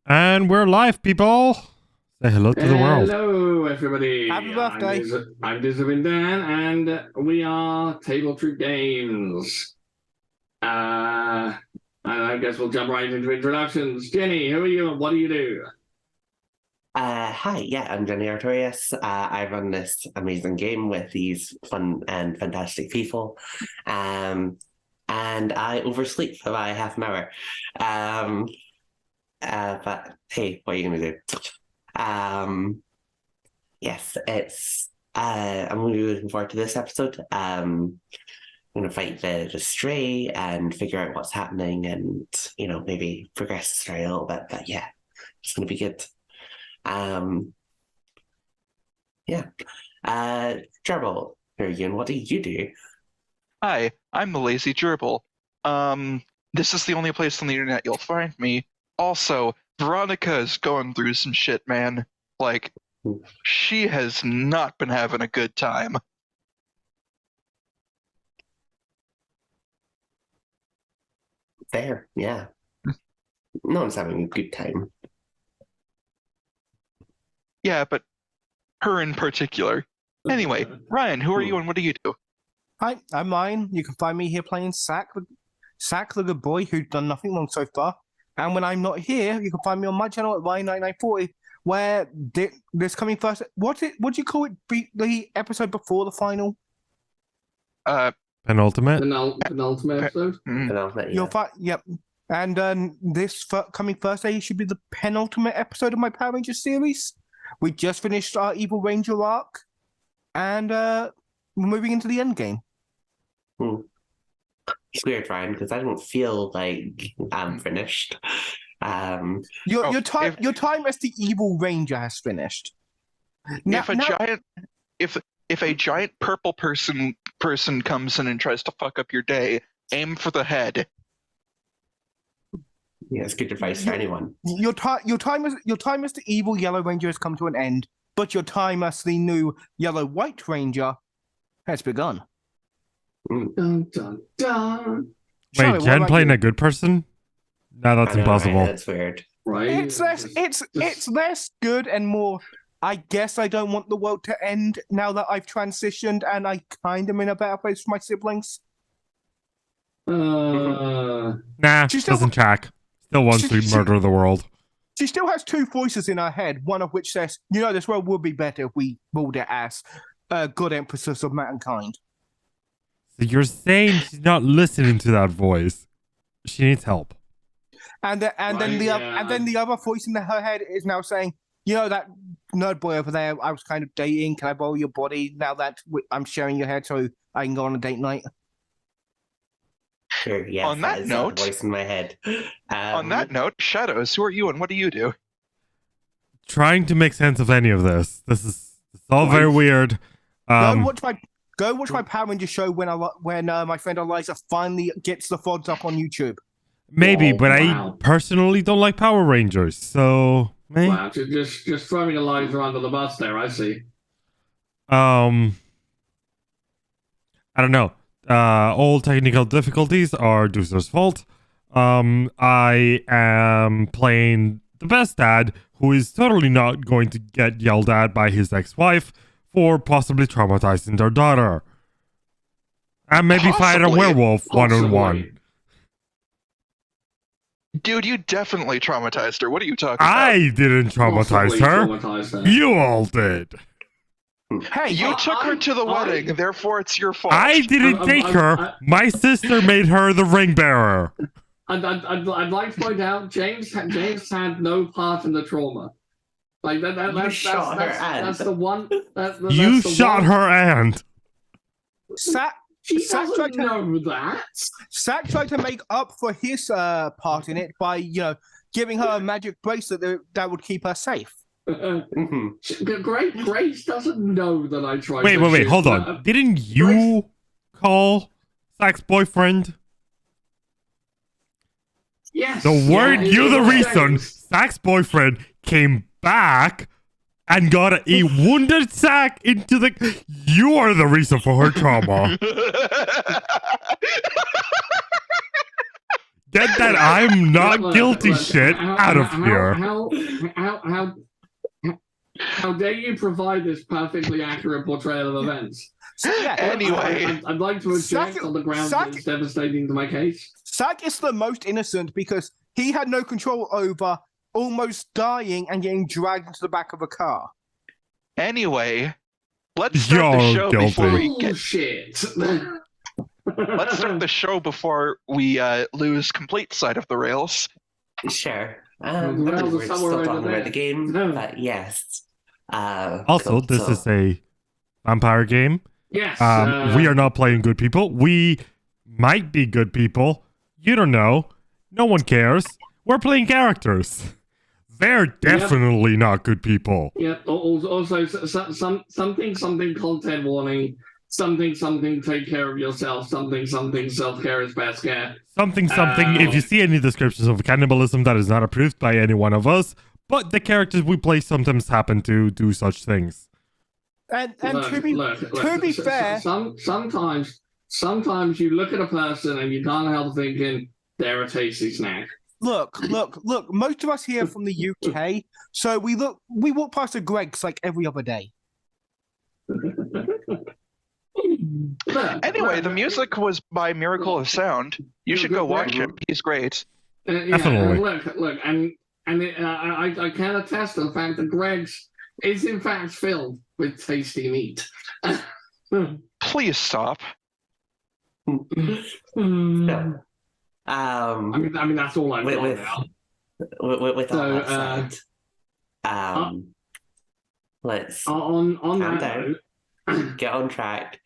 And we're live, people. Say hello to the world. Hello, everybody. Happy birthday. I'm Dizzabin Dan, and we are Table Troop Games. And I guess we'll jump right into introductions. Jenny, who are you and what do you do? Hi, I'm Jenny Artorias. I run this amazing game with these fun and fantastic people. And I oversleep for about half an hour. But hey, what are you gonna do? Yes, it's I'm really looking forward to this episode. I'm gonna fight the stray and figure out what's happening and, maybe progress the story a little bit. But yeah, it's gonna be good. Gerbil, Jurgen, what do you do? Hi, I'm the Lazy Gerbil. This is the only place on the internet you'll find me. Also, Veronica is going through some shit, man. Like, she has not been having a good time. Fair, yeah. No one's having a good time. Yeah, but her in particular. Anyway, Ryan, who are you and what do you do? Hi, I'm Ryan. You can find me here playing Sack, the good boy who's done nothing wrong so far. And when I'm not here, you can find me on my channel at Ryan9940, where this coming first. What do you call it? The episode before the final? Penultimate. Penultimate episode. Penultimate, yeah. Yep. And this coming Thursday should be the penultimate episode of my Power Rangers series. We just finished our Evil Ranger arc, and we're moving into the end game. It's weird, Ryan, because I don't feel like I'm finished. Your time as the Evil Ranger has finished. If a giant purple person comes in and tries to fuck up your day, aim for the head. Yeah, it's good advice for anyone. Your time as the evil Yellow Ranger has come to an end, but your time as the new Yellow White Ranger has begun. Dun, dun, dun. Wait, Jen playing a good person? No, that's I know, impossible. Right? That's weird. Right. It's less good and more. I guess I don't want the world to end now that I've transitioned and I kind of am in a better place for my siblings. Nah, She still- doesn't track. Still wants to murder the world. She still has two voices in her head, one of which says, this world would be better if we ruled it as a good emphasis of mankind. So you're saying she's not listening to that voice. She needs help. And then the other voice in her head is now saying, that nerd boy over there I was kind of dating, can I borrow your body now that I'm sharing your head so I can go on a date night? Sure, yes, On that note, voice in my head. On that note, Shadows, who are you and what do you do? Trying to make sense of any of this. It's all very weird. Go watch my Power Ranger show when my friend Eliza finally gets the VODs up on YouTube. Maybe, Whoa, but wow. I personally don't like Power Rangers, so... Wow, just throwing Eliza under the bus there, I see. I don't know. All technical difficulties are Deucer's fault. I am playing the best dad who is totally not going to get yelled at by his ex-wife for possibly traumatizing their daughter. And maybe fight a werewolf one-on-one. Dude, you definitely traumatized her. What are you talking about? I didn't traumatize her. Traumatized her. You all did. Hey, You took her to the wedding, therefore it's your fault. I didn't take her. My sister made her the ring bearer. I'd like to point out James had no part in the trauma. Like that's shot her that's aunt. the one. You shot her aunt. She Sack tried doesn't to know that. Sack tried to make up for his part in it by giving her a magic bracelet that would keep her safe. Grace doesn't know that I tried. Wait, hold on. Didn't you call Sack's boyfriend? Yes. The word you the reason James. Sack's boyfriend came back and got a wounded Sack into the... You are the reason for her trauma. Get that I'm not guilty shit out of here. How dare you provide this perfectly accurate portrayal of events? So, yeah, Anyway. I'd like to object on the grounds that it's devastating to my case. Zack is the most innocent because he had no control over almost dying and getting dragged into the back of a car. Anyway, let's start the You're show guilty. before we get. Bullshit. Let's start the show before we lose complete sight of the rails. Sure. Well, We're somewhere still over talking there. about the game, No. but yes. Also, Cool. this So- is a vampire game. Yes. We are not playing good people. We might be good people. You don't know. No one cares. We're playing characters. They're definitely not good people. Yeah. Also, something content warning. Something take care of yourself. Something self-care is best care. Something. If you see any descriptions of cannibalism, that is not approved by any one of us. But the characters we play sometimes happen to do such things. And Look, to be fair, sometimes you look at a person and you can't help thinking they're a tasty snack. look. Most of us here are from the UK, so we walk past the Greggs like every other day. Anyway, the music was by Miracle of Sound. You should go watch him. He's great. Definitely. Look, and I can attest to the fact that Greg's is in fact filled with tasty meat. Please stop. No. I mean that's all I With- know with- now. With all So, that said, let's On Calm that down. note, get on track,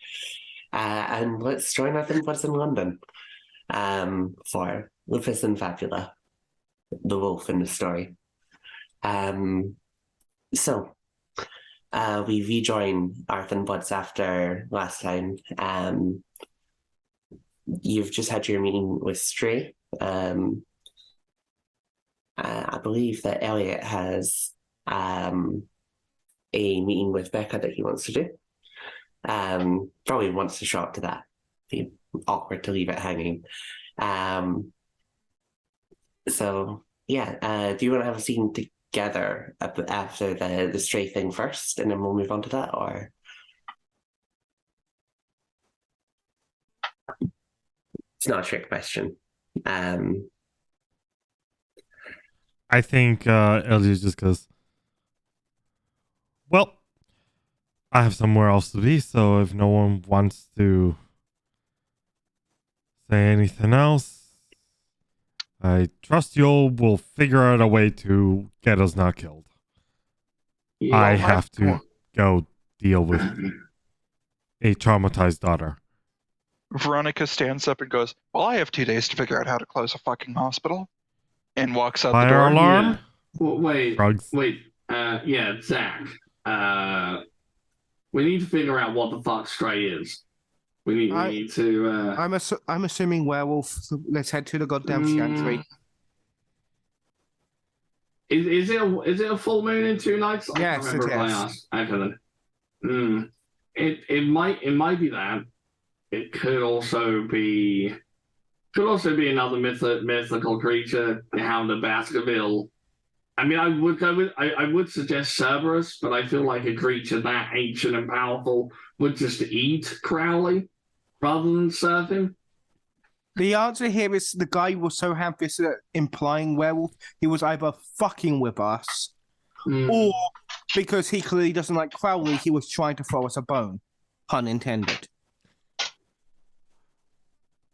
and let's join our Thinbloods in London for Lupus and Fabula, the wolf in the story. So we rejoin our Thinbloods after last time. You've just had your meeting with Stray. I believe that Elliot has a meeting with Becca that he wants to do. Probably wants to show up to that. Be awkward to leave it hanging. So yeah, do you want to have a scene together after the Stray thing first, and then we'll move on to that, or? It's not a trick question. I think Elliot just goes, well, I have somewhere else to be, so if no one wants to say anything else, I trust you'll will figure out a way to get us not killed. I have to go deal with a traumatized daughter. Veronica stands up and goes, well, I have 2 days to figure out how to close a fucking hospital. And walks out the Fire door. alarm? Yeah. Well, wait, Drugs. Zach. We need to figure out what the fuck Stray is. We need to. I'm assuming werewolf. Let's head to the goddamn chantry. Is it a full moon in 2 nights? I Yes, can't remember it if I is. asked. Okay then. It might be that. It could also be another mythical creature, the Hound of Baskerville. I mean, I would suggest Cerberus, but I feel like a creature that ancient and powerful would just eat Crowley rather than serve him. The answer here is the guy was so ham-fisted at implying werewolf, he was either fucking with us, or because he clearly doesn't like Crowley, he was trying to throw us a bone. Pun intended.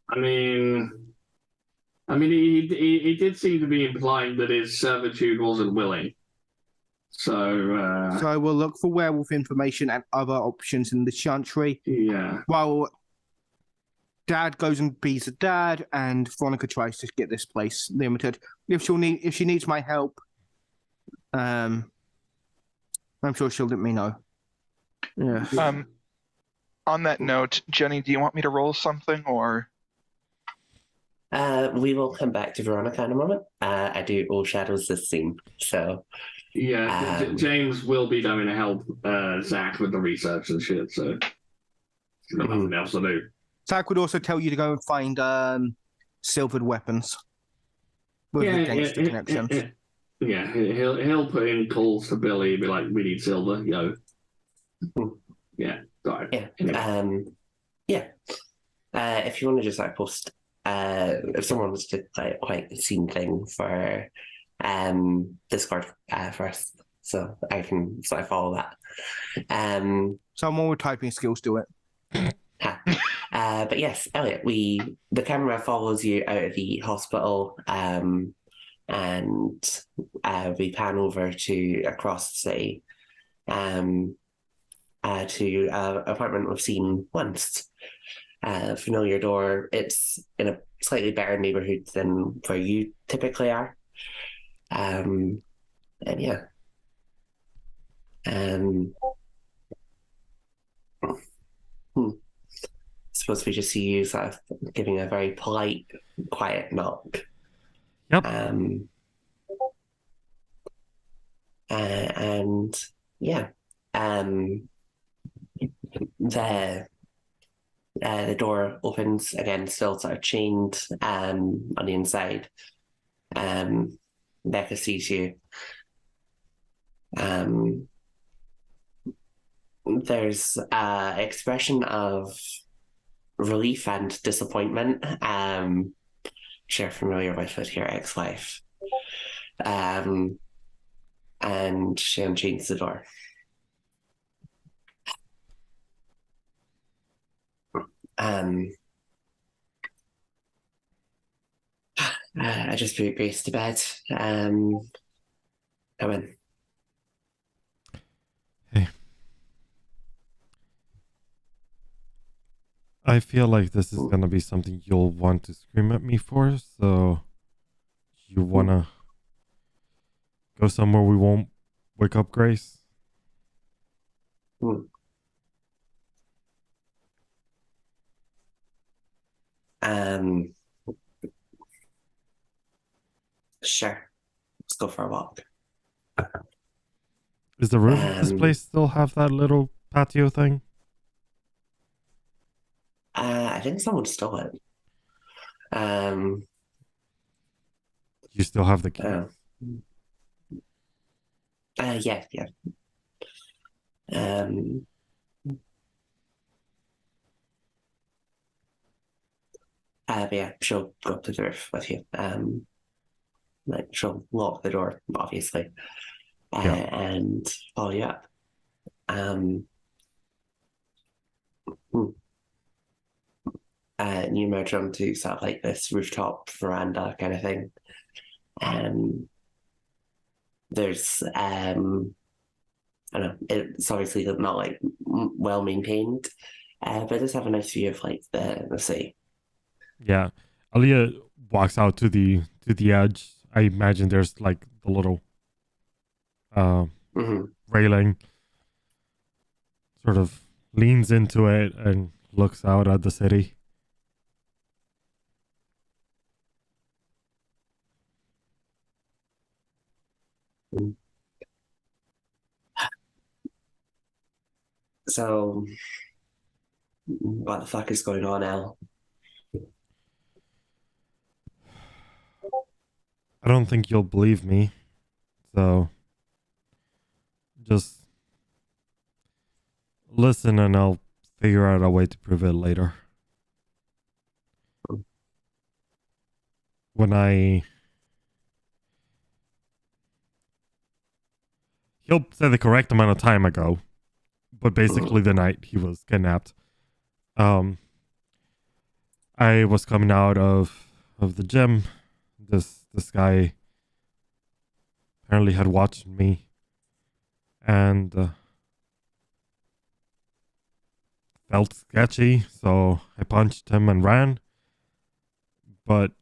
I mean, he did seem to be implying that his servitude wasn't willing. So So we'll look for werewolf information and other options in the chantry. yeah. While Dad goes and beats the dad, and Veronica tries to get this place limited. If she needs my help, I'm sure she'll let me know. Yeah. On that note, Jenny, do you want me to roll something, or? We will come back to Veronica in a moment. I do all shadows this scene, so Yeah, James will be going to help Zach with the research and shit, so he's got nothing else to do. Zach would also tell you to go and find silvered weapons. with the Yeah, gangster connection. Yeah, he'll put in calls to Billy, be like, "We need silver, yo." Hmm. Yeah, got it. Yeah. Anyway. Yeah. If you want to just like post, if someone wants to like quite a scene thing for Discord first, so I can sort of follow that. Someone with typing skills do it. But yes, Elliot, the camera follows you out of the hospital, and we pan over to across the city, to an apartment we've seen once. Familiar door. It's in a slightly better neighborhood than where you typically are. And yeah. Suppose we just see you sort of giving a very polite, quiet knock. Yep. And yeah, the door opens again, still sort of chained on the inside. Becca sees you. There's an expression of relief and disappointment. You're familiar with it, your ex-wife. And she unchains the door. I just put Grace to bed. Come in. Hey. I feel like this is gonna be something you'll want to scream at me for, so you wanna go somewhere we won't wake up Grace? Sure. Let's go for a walk. Does the roof of this place still have that little patio thing? I think someone stole it. You still have the key? Yeah. But yeah, she'll go up to the roof with you. Like she'll lock the door, obviously, and follow you up. You emerge onto sort of like this rooftop veranda kind of thing. There's I don't know, it's obviously not like well maintained, but it does have a nice view of like the sea. Yeah. Aaliyah walks out to the edge. I imagine there's like the little railing, sort of leans into it and looks out at the city. So what the fuck is going on, Al? I don't think you'll believe me, so just listen and I'll figure out a way to prove it later. He'll say the correct amount of time ago, but basically the night he was kidnapped. I was coming out of the gym. This guy apparently had watched me and felt sketchy, so I punched him and ran. But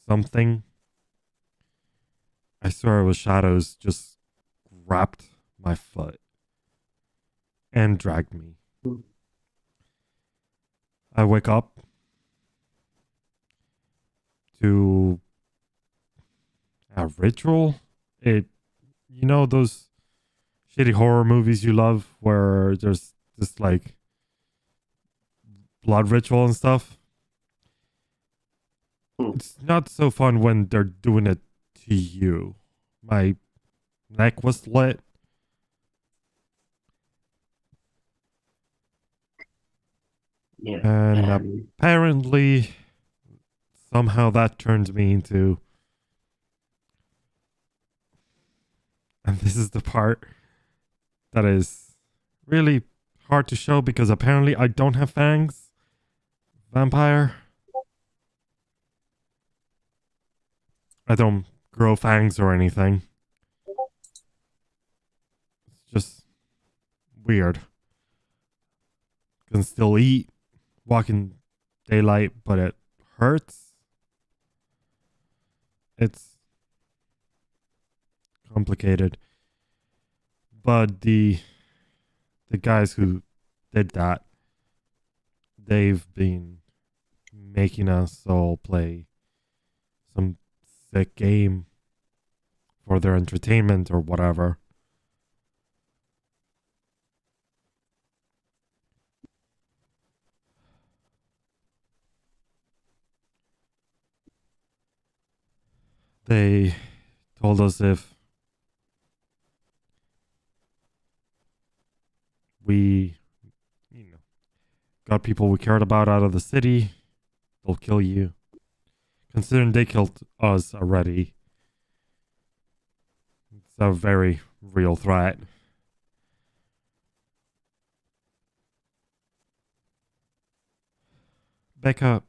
something, I swear it was shadows, just grabbed my foot and dragged me. I wake up to a ritual. Those shitty horror movies you love where there's this like blood ritual and stuff. It's not so fun when they're doing it to you. My neck was slit. Yeah. And apparently, somehow that turned me into. And this is the part that is really hard to show because apparently I don't have fangs. Vampire. I don't grow fangs or anything. It's just weird. Can still eat, walk in daylight, but it hurts. It's complicated. But the guys who did that, they've been making us all play some sick game for their entertainment or whatever. They told us if we, got people we cared about out of the city, they'll kill you. Considering they killed us already, it's a very real threat. Becca,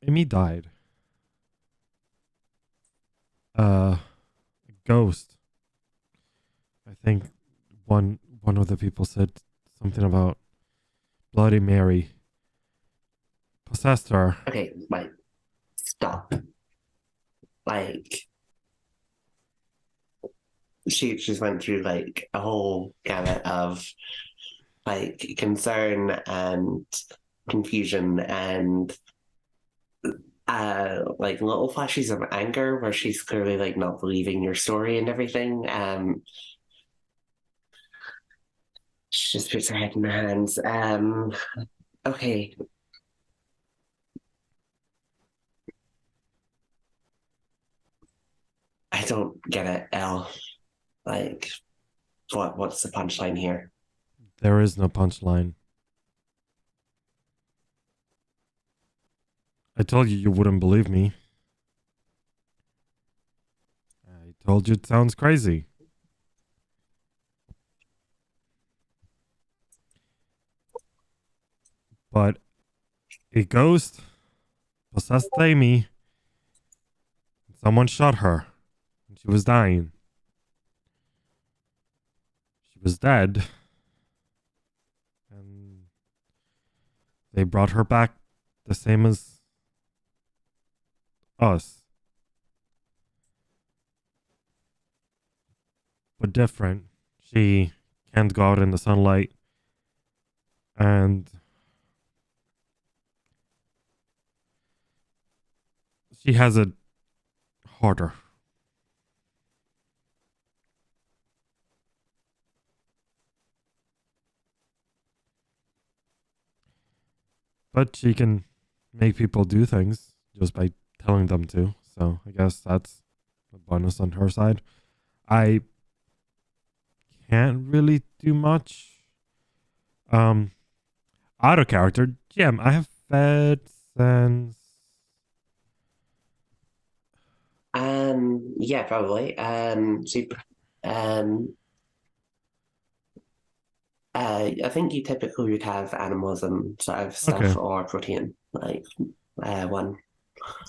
Amy died. Ghost. I think one of the people said something about Bloody Mary possessed her. Okay, like, stop. Like, she just went through like a whole gamut of like concern and confusion and like little flashes of anger where she's clearly like not believing your story and everything. She just puts her head in her hands. Okay. I don't get it, Elle. Like, what's the punchline here? There is no punchline. I told you wouldn't believe me. I told you it sounds crazy. But a ghost possessed Amy. Someone shot her. She was dying. She was dead. And they brought her back the same as us. But different. She can't go out in the sunlight. And she has it harder. But she can make people do things just by telling them to. So I guess that's a bonus on her side. I can't really do much. Out of character, Jim, I have fed sense. Yeah, probably. I think you typically would have animalism sort of stuff Okay. or protein, like one.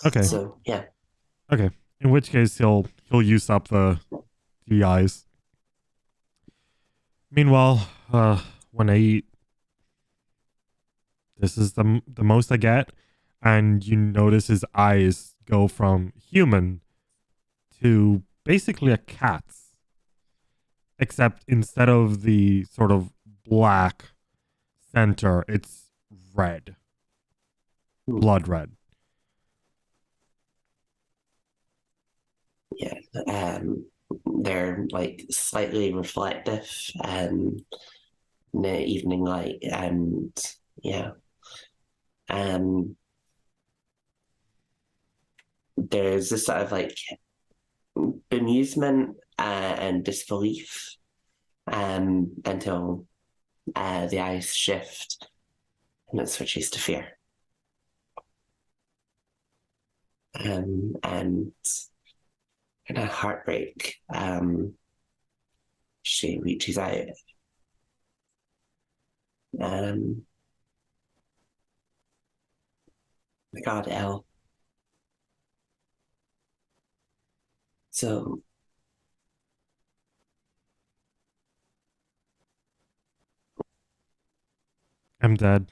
Okay. So yeah. Okay. In which case he'll use up the eyes. Meanwhile, when I eat, this is the most I get, and you notice his eyes go from human to basically a cat's, except instead of the sort of black center, it's red, blood red. Yeah. they're like slightly reflective in the evening light, and yeah, um, there's this sort of like bemusement and disbelief until the eyes shift and it switches to fear. And kind of heartbreak. She reaches out. My God, Elle. So I'm dead.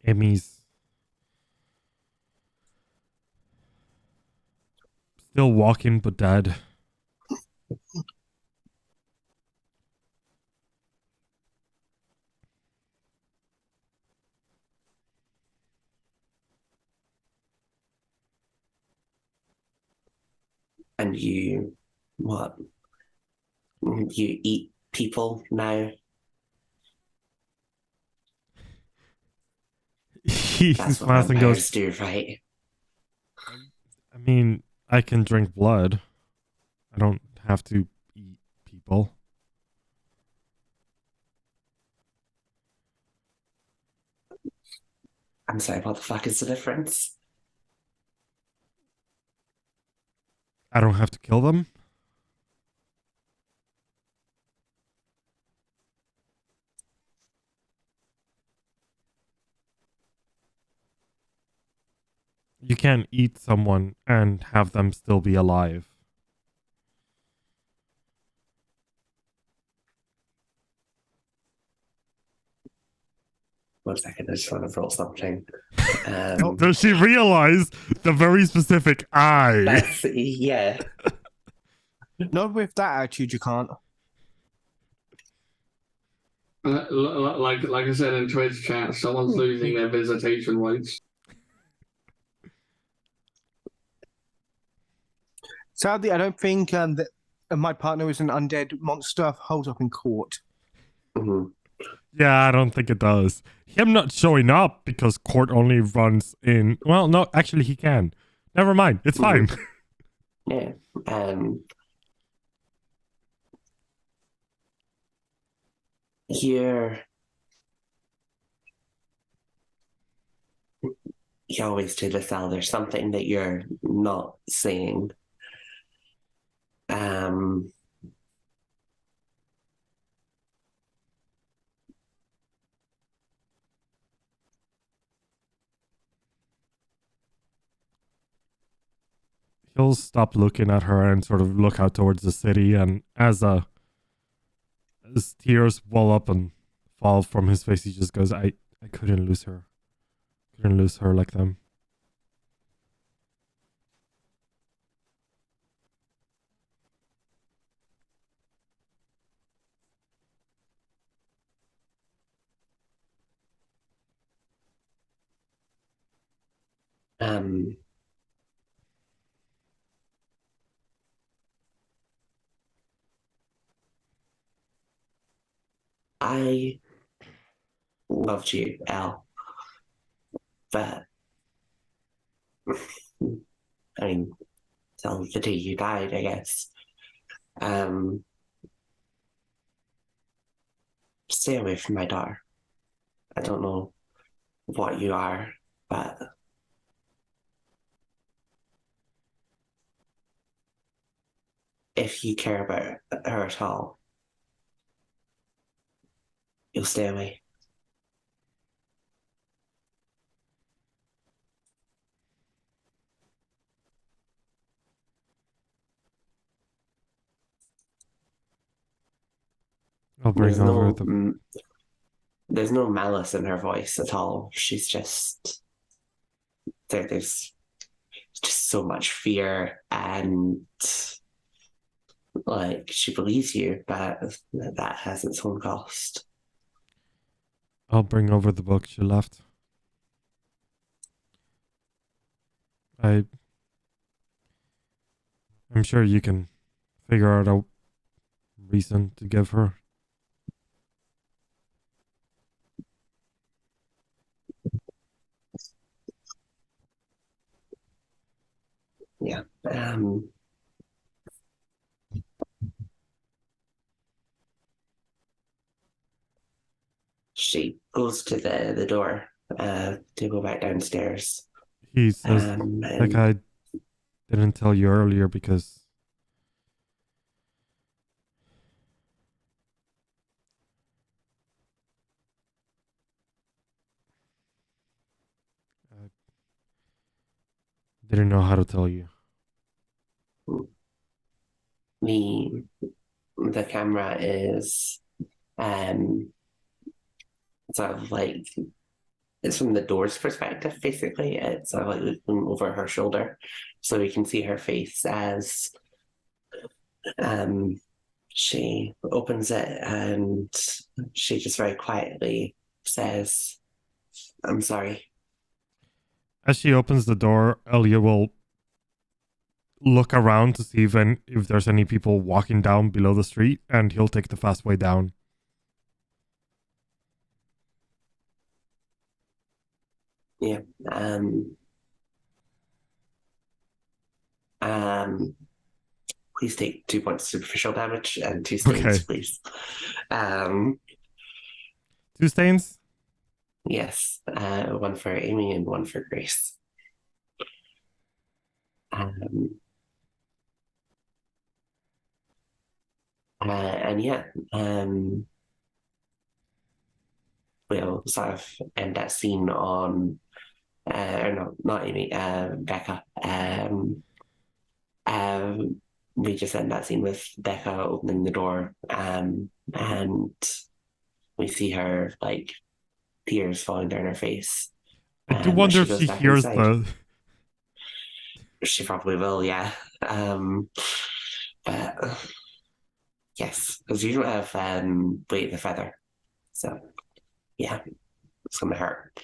Amy's still walking, but dead. and you what? You eat people now? He That's what smiles and vampires goes, do, right? I mean, I can drink blood. I don't have to eat people. I'm sorry, what the fuck is the difference? I don't have to kill them. You can't eat someone and have them still be alive. 1 second, I just want to roll something. Does she realize the very specific I? That's, yeah. Not with that attitude, you can't. Like I said in Twitch chat, someone's losing their visitation rights. Sadly, I don't think that my partner is an undead monster holds up in court. Mm-hmm. Yeah, I don't think it does. Him not showing up because court only runs in. Well, no, actually, he can. Never mind. It's fine. Yeah. Here, you always do this, Al. There's something that you're not saying. He'll stop looking at her and sort of look out towards the city. And as tears well up and fall from his face, he just goes, I couldn't lose her. Couldn't lose her like them. I loved you, Al, but I mean, till the day you died, I guess. Stay away from my daughter. I don't know what you are, but if you care about her at all, you'll stay away. I'll bring over There's no malice in her voice at all. She's just there's just so much fear, and like she believes you, but that has its own cost. I'll bring over the book she left. I'm sure you can figure out a reason to give her. Yeah. She goes to the door to go back downstairs. He says, like, And I didn't tell you earlier because I didn't know how to tell you. the camera is sort of like it's from the door's perspective, basically. It's sort of like looking over her shoulder. So we can see her face as she opens it and she just very quietly says, I'm sorry. As she opens the door, Elliot will look around to see if there's any people walking down below the street, and he'll take the fast way down. Yeah. Please take 2 points of superficial damage and 2 stains, Okay. please. 2 stains? Yes. 1 for Amy and 1 for Grace. And yeah, we'll sort of end that scene on, or no, not Amy, Becca. We just end that scene with Becca opening the door, and we see her like tears falling down her face. I do as wonder if goes she back hears inside. the... She probably will, yeah. But yes, because you don't have weight of the feather, so yeah, it's gonna hurt.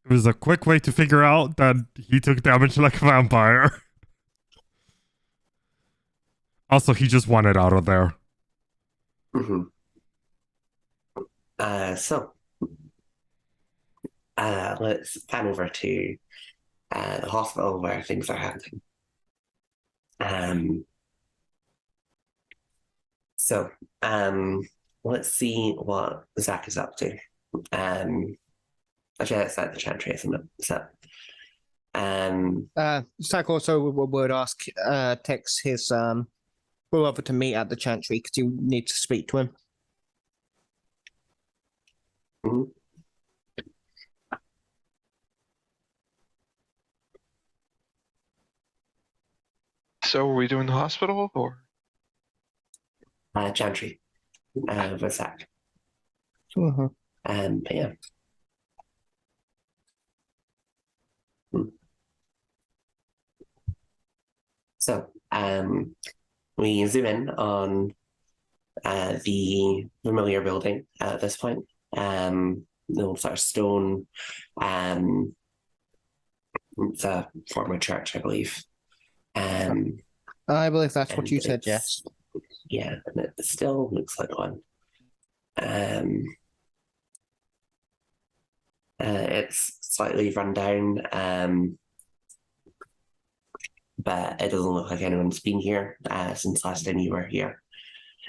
It was a quick way to figure out that he took damage like a vampire. Also, he just wanted out of there. Mhm. So let's pan over to the hospital where things are happening. So let's see what Zach is up to. Actually, that's like the chantry, isn't it? So, Zach also would ask Tex his brother to meet at the chantry because you need to speak to him. mhm. So are we doing the hospital or? Chantry with Zach. Mhm. But yeah. So we zoom in on the familiar building at this point. The old sort of stone. It's a former church, I believe. I believe that's what and you said, it's- yes. Yeah, and it still looks like one. It's slightly run down, but it doesn't look like anyone's been here since last time you were here.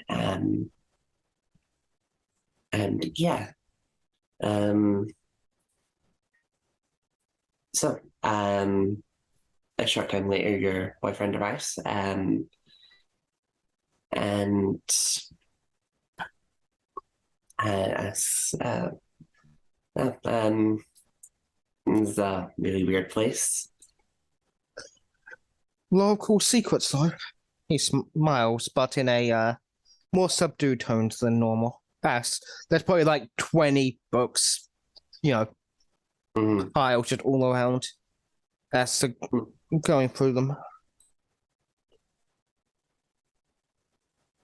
And yeah. So a short time later, your boyfriend arrives, and it's a really weird place. Local secrets, though. He smiles, but in a more subdued tones than normal. There's probably like 20 books, Mm. piled just all around. So going through them.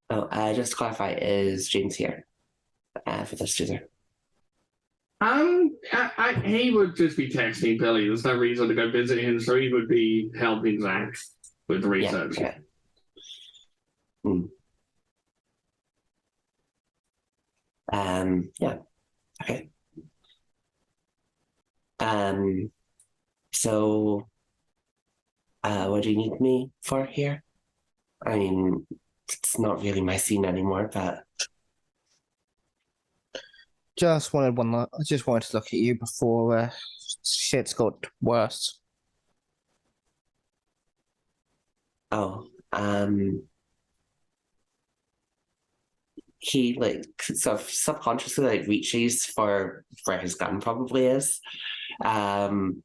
Oh, just to clarify, is James here for this user? He would just be texting Billy. There's no reason to go visit him, so he would be helping Zach. with Yeah, research. yeah. Hmm. Yeah. Okay. So, what do you need me for here? I mean, it's not really my scene anymore, but I just wanted to look at you before shit's got worse. oh, he like sort of subconsciously like reaches for where his gun probably is, um,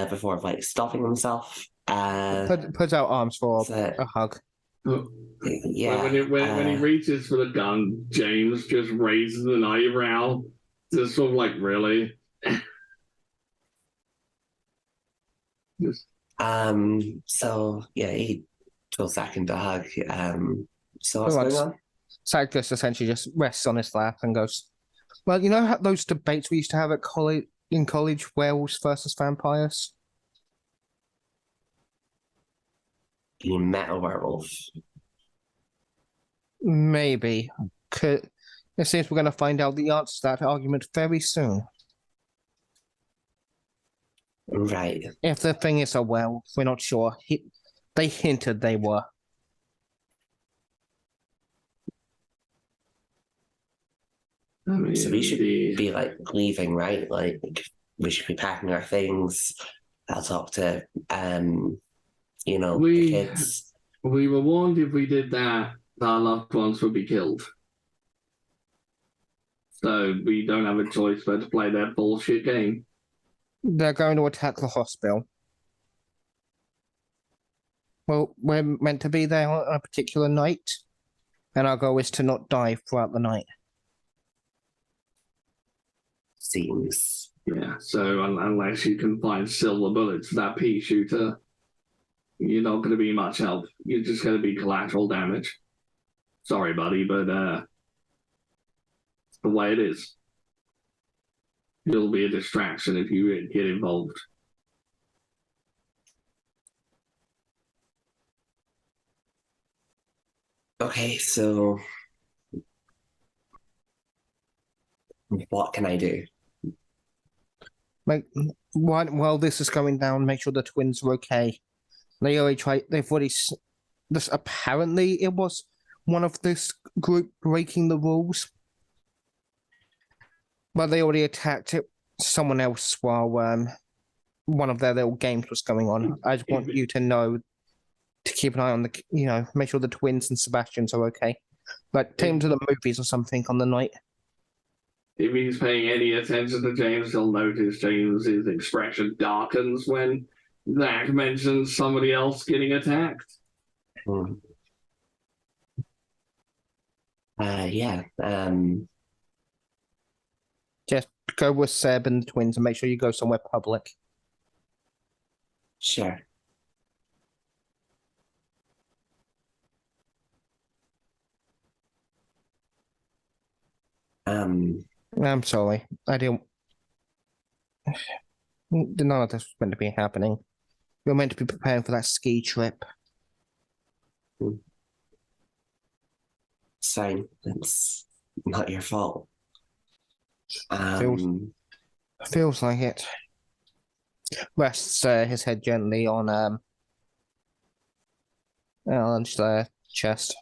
before like stopping himself. Put out arms for So, a hug. yeah. When he reaches for the gun, James just raises an eyebrow, just sort of like, really? Just, So yeah, he pulls back into a hug. So what's Well, going that's- on? Zach just essentially just rests on his lap and goes, "Well, you know how those debates we used to have at college, werewolves versus vampires? You met a werewolf. Maybe. It seems we're going to find out the answer to that argument very soon. Right. If the thing is a werewolf, we're not sure. They hinted they were. I mean, So we should be like leaving, right? Like we should be packing our things. I'll talk to the kids. we were warned if we did that, our loved ones would be killed. So we don't have a choice but to play that bullshit game. They're going to attack the hospital. Well, we're meant to be there on a particular night, and our goal is to not die throughout the night. Seems. Yeah, so unless you can find silver bullets for that pea shooter, you're not going to be much help. You're just going to be collateral damage. Sorry, buddy, but it's the way it is. You'll be a distraction if you get involved. Okay, so what can I do? Like, while this is going down, make sure the twins are okay. They've already. This apparently it was one of this group breaking the rules, but they already attacked someone else while one of their little games was going on. I just want you to know to keep an eye on make sure the twins and Sebastian's are okay. Like, take them to the movies or something on the night. If he's paying any attention to James, he'll notice James's expression darkens when Zach mentions somebody else getting attacked. Yeah. Just go with Seb and the twins and make sure you go somewhere public. Sure. I'm sorry. I didn't. None of this was meant to be happening. You're meant to be preparing for that ski trip. Fine. It's not your fault. Feels like it. Rests his head gently on Alan's chest.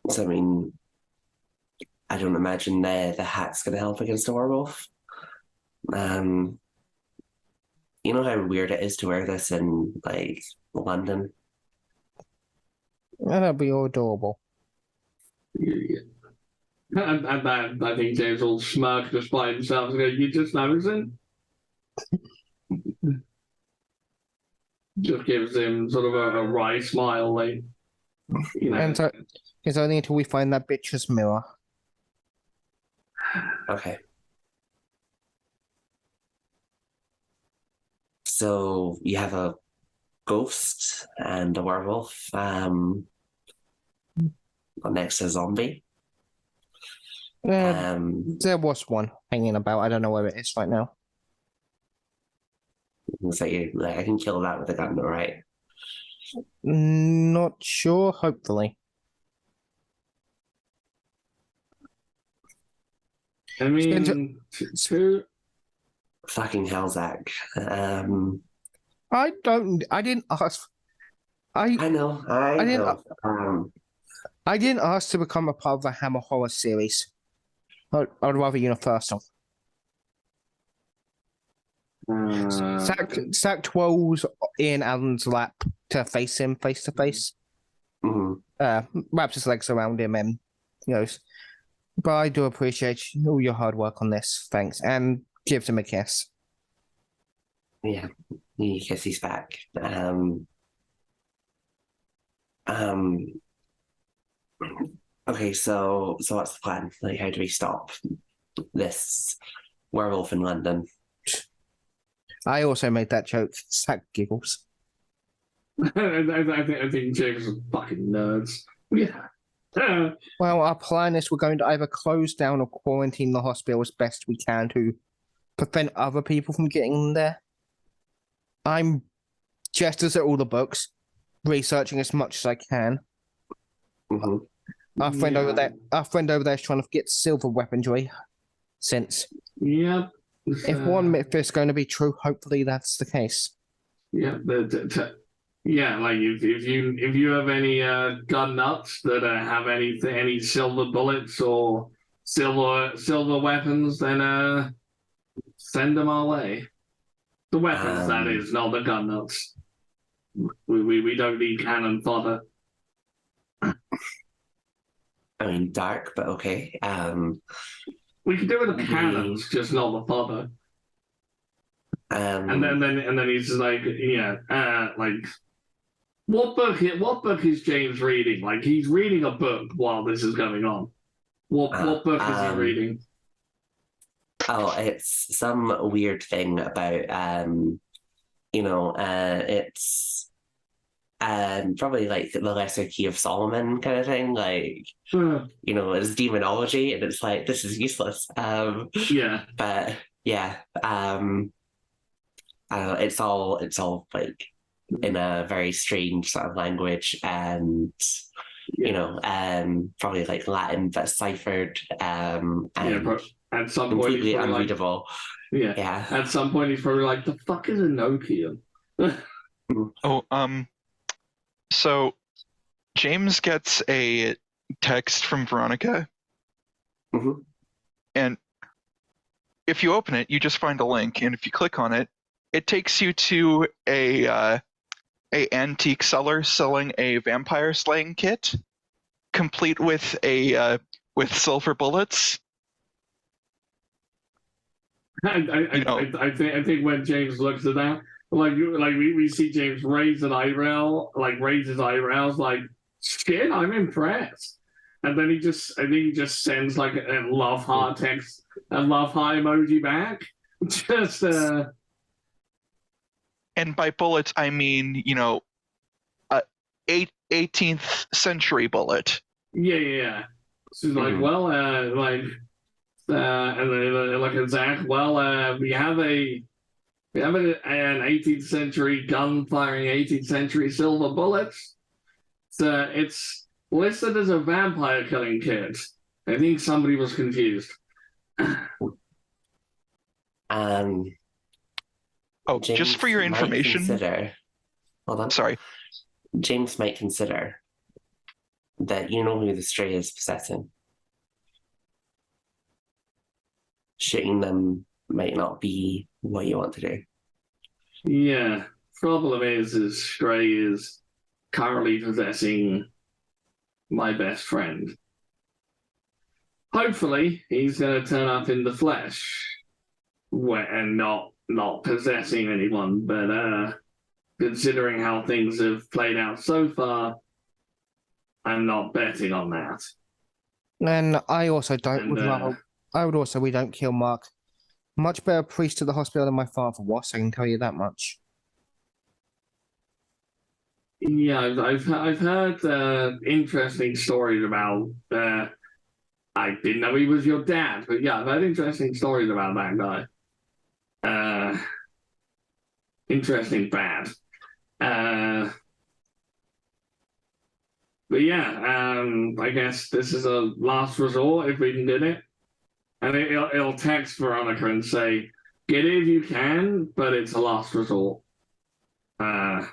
So I mean, I don't imagine the hat's gonna help against a werewolf. You know how weird it is to wear this in like London. That'd be all adorable. Yeah. And that, I think James will smirk despite himself and go, "You just noticing?" Just gives him sort of a wry smile, like, you know. And so it's only until we find that bitch's mirror. Okay. So you have a ghost and a werewolf. Next to a zombie. There was one hanging about. I don't know where it is right now. So like, I can kill that with a gun, right? Not sure. Hopefully. I mean, two. Fucking hell, Zach. I didn't ask. I know. I didn't. know. I didn't ask to become a part of the Hammer Horror series. I'd rather Universal. Sack twirls Ian Allen's lap to face him face to face. Wraps his legs around him and goes, "But I do appreciate all your hard work on this. Thanks," and gives him a kiss. Yeah, he kisses back. Okay, so what's the plan? Like, how do we stop this werewolf in London? I also made that joke. Sack giggles. I think James is fucking nerds. Yeah. Well, our plan is we're going to either close down or quarantine the hospital as best we can to prevent other people from getting in there. I'm just as at all the books, researching as much as I can. Our friend over there is trying to get silver weaponry. Since if one myth is going to be true, hopefully that's the case. Yeah, like if you have any gun nuts that have any silver bullets or silver weapons, then send them our way. The weapons, that is, not the gun nuts. We don't need cannon fodder. I mean, dark, but okay. We can do it with cannons, just not the fodder. And then he's like, like, what book is James reading? Like, he's reading a book while this is going on. What book is he reading? Oh, it's some weird thing about it's probably like the Lesser Key of Solomon kind of thing, like it's demonology, and it's like, this is useless. Yeah. But yeah, I don't know, it's all like in a very strange sort of language, and probably like Latin but ciphered, and at some point completely unreadable. Like, yeah. At some point he's probably like, the fuck is a Nokia? So James gets a text from Veronica, and if you open it, you just find a link, and if you click on it, it takes you to a antique seller selling a vampire slaying kit, complete with with silver bullets. I think when James looks at that, like we see James raise his eyebrows, like, shit, I'm impressed. And then he just sends like a love heart text, a love heart emoji back. Just And by bullets, I mean, 18th century bullet. Yeah. She's like, well, and then like Zach, well, we have an 18th century gun firing 18th century silver bullets. It's listed as a vampire killing kit. I think somebody was confused. James, just for your information. Hold on. Sorry. James might consider that who the stray is possessing. Shooting them might not be what you want to do. Yeah. Problem is Stray is currently possessing my best friend. Hopefully, he's going to turn up in the flesh and not possessing anyone, but considering how things have played out so far, I'm not betting on that. And I also don't. We don't kill Mark. Much better priest to the hospital than my father was. I can tell you that much. Yeah, I've heard interesting stories about. I didn't know he was your dad, but yeah, I've heard interesting stories about that guy. interesting bad. But yeah, I guess this is a last resort if we can get it. And it'll text Veronica and say, get it if you can, but it's a last resort. And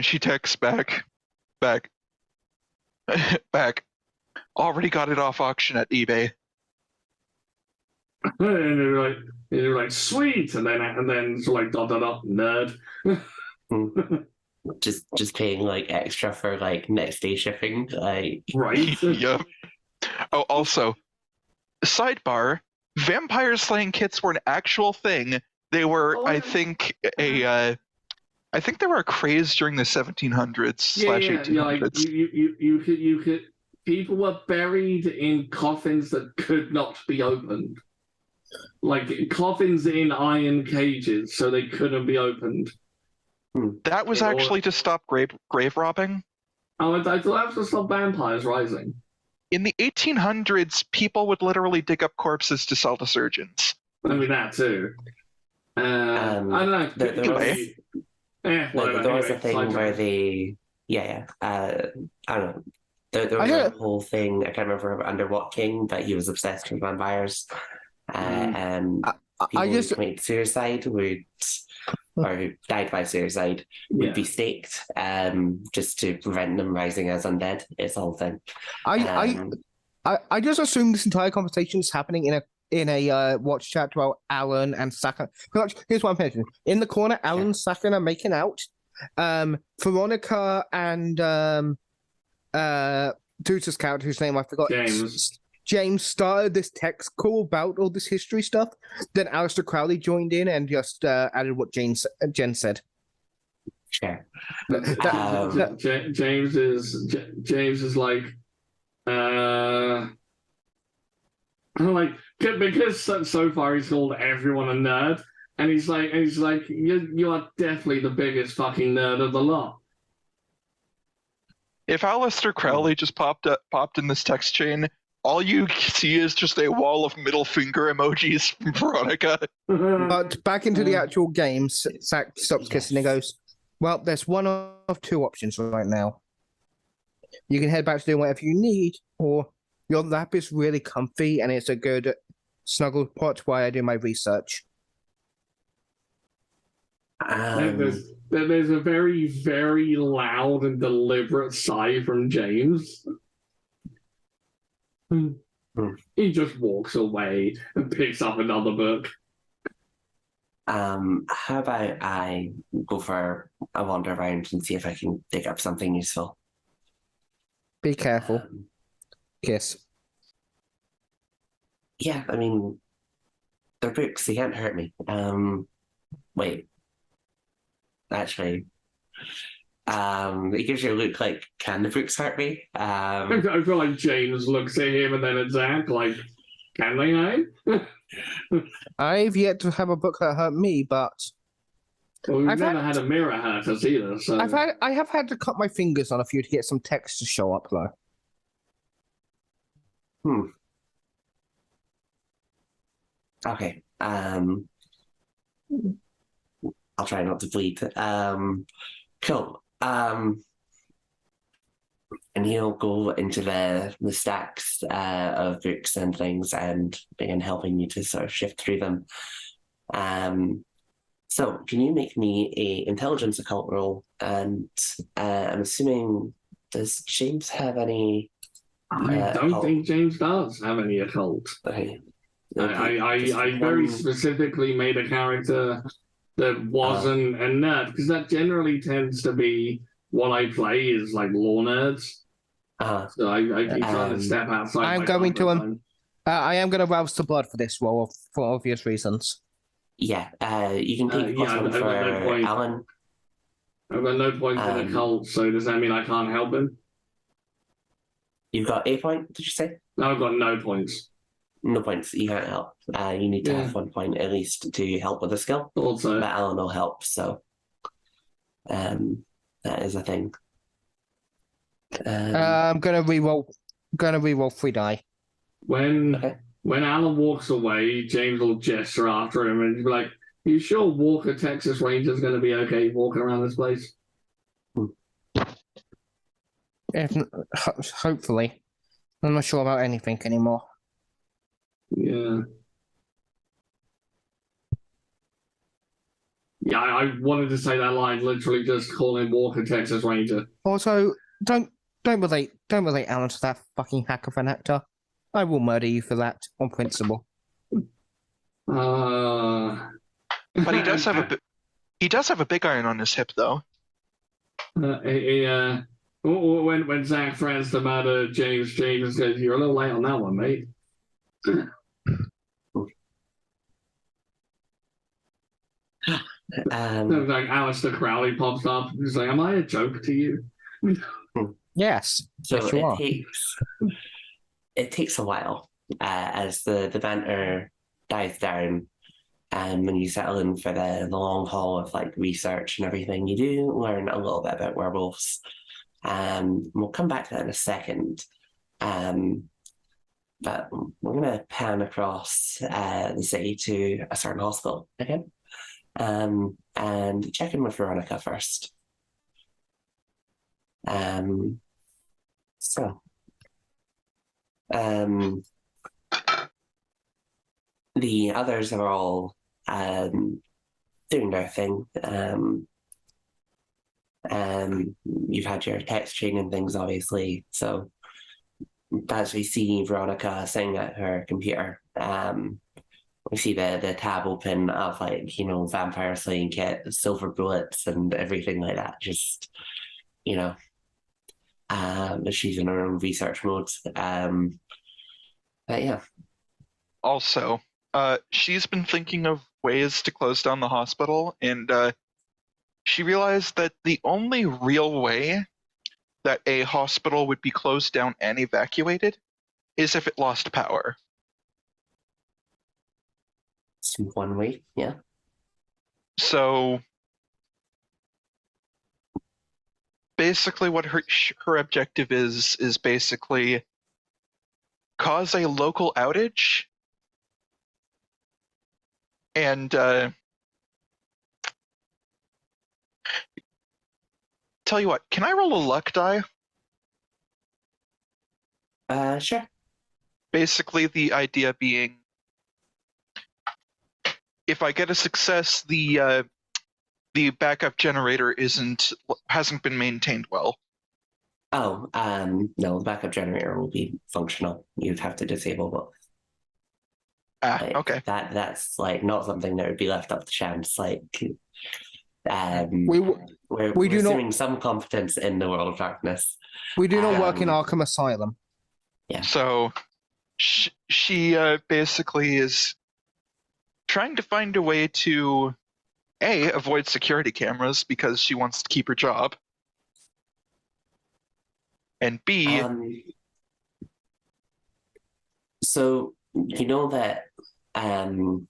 she texts back. Already got it off auction at eBay. And they're like, sweet, and then it's like dot nerd. Just paying like extra for like next day shipping, like Right. Yep. Oh, also, sidebar: vampire slaying kits were an actual thing. They were, Oh, I yeah. think, I think they were a craze during the 1700s Yeah, slash yeah, 1800s. like you could. People were buried in coffins that could not be opened, like coffins in iron cages, so they couldn't be opened. That was In order- actually to stop grave robbing. Oh, I thought that was to stop vampires rising. In the 1800s, people would literally dig up corpses to sell to surgeons. I mean that too. I don't know. there was, Whatever. there was a Anyway, thing sidetrack. where they, I don't know. There was a whole thing, I can't remember under what king, but he was obsessed with vampires. And people who committed suicide or who died by suicide would be staked just to prevent them rising as undead. It's the whole thing. I just assume this entire conversation is happening in a watch chat about Alan and Sakan. Here's what I'm thinking. In the corner, Alan and Sakan are making out. Veronica and Duter's character, whose name I forgot. James started this text call about all this history stuff. Then Aleister Crowley joined in and just added what Jen said. Sure. James is like, because so far he's called everyone a nerd, and he's like, you are definitely the biggest fucking nerd of the lot. If Aleister Crowley just popped in this text chain, all you see is just a wall of middle finger emojis from Veronica. But back into the actual game, Zach stops kissing and goes, well, there's one of two options right now. You can head back to do whatever you need, or your lap is really comfy and it's a good snuggled spot while I do my research. There's a very, very loud and deliberate sigh from James. He just walks away and picks up another book. How about I go for a wander around and see if I can dig up something useful? Be careful. Kiss. Yeah, I mean, they're books, they can't hurt me. Wait. Actually, it gives you a look like, can the books hurt me? I feel like James looks at him and then at Zach like, can they now? I've yet to have a book that hurt me, but well, we've never had a mirror hurt us either. So I have had to cut my fingers on a few to get some text to show up though. Okay. I'll try not to bleed. Cool. And he'll go into the stacks of books and things and begin helping you to sort of shift through them. So can you make me a intelligence occult roll? And I'm assuming, does James have any? I don't think James does have any occult. Okay. I very specifically made a character that wasn't a nerd, because that generally tends to be what I play is like law nerds. So I keep trying to step outside. I am going to rouse the blood for this role for obvious reasons. Yeah, you can take one for Alan. I've got no points in occult, so does that mean I can't help him? You've got a point, did you say? No, I've got no points. No points, you can't help. You need to have 1 point at least to help with the skill. Also, but Alan will help, so that is a thing. I'm gonna reroll 3 die. When Alan walks away, James will gesture after him and be like, You sure Walker Texas Ranger's going to be okay walking around this place? Hopefully. I'm not sure about anything anymore. Yeah. Yeah, I wanted to say that line, literally just call him Walker Texas Ranger. Also, don't relate Alan to that fucking hack of an actor. I will murder you for that on principle. But he does have a big iron on his hip, though. When Zach threatens to murder James says, "You're a little late on that one, mate." Like Alistair Crowley pops up. He's like, "Am I a joke to you?" Yes. So yes, you are. it takes a while as the banter dies down, and when you settle in for the long haul of like research and everything, you do learn a little bit about werewolves. We'll come back to that in a second. But we're gonna pan across the city to a certain hospital again, and check in with Veronica first. The others are all doing their thing. You've had your text chain and things, obviously. So as we see Veronica sitting at her computer, we see the tab open of like, vampire slaying kit, silver bullets, and everything like that. Just, she's in her own research mode. But yeah. Also, she's been thinking of ways to close down the hospital, and she realized that the only real way that a hospital would be closed down and evacuated is if it lost power. It's one way, yeah. So basically what her objective is basically cause a local outage and tell you what, can I roll a luck die? Sure. Basically the idea being if I get a success, the backup generator hasn't been maintained well. Oh, no, the backup generator will be functional. You'd have to disable both. Okay. That's like not something that would be left up to chance. Like, We we're do assuming not. some competence in the world of darkness. We do not work in Arkham Asylum. Yeah. So she basically is trying to find a way to avoid security cameras because she wants to keep her job, and B. So you know that cutting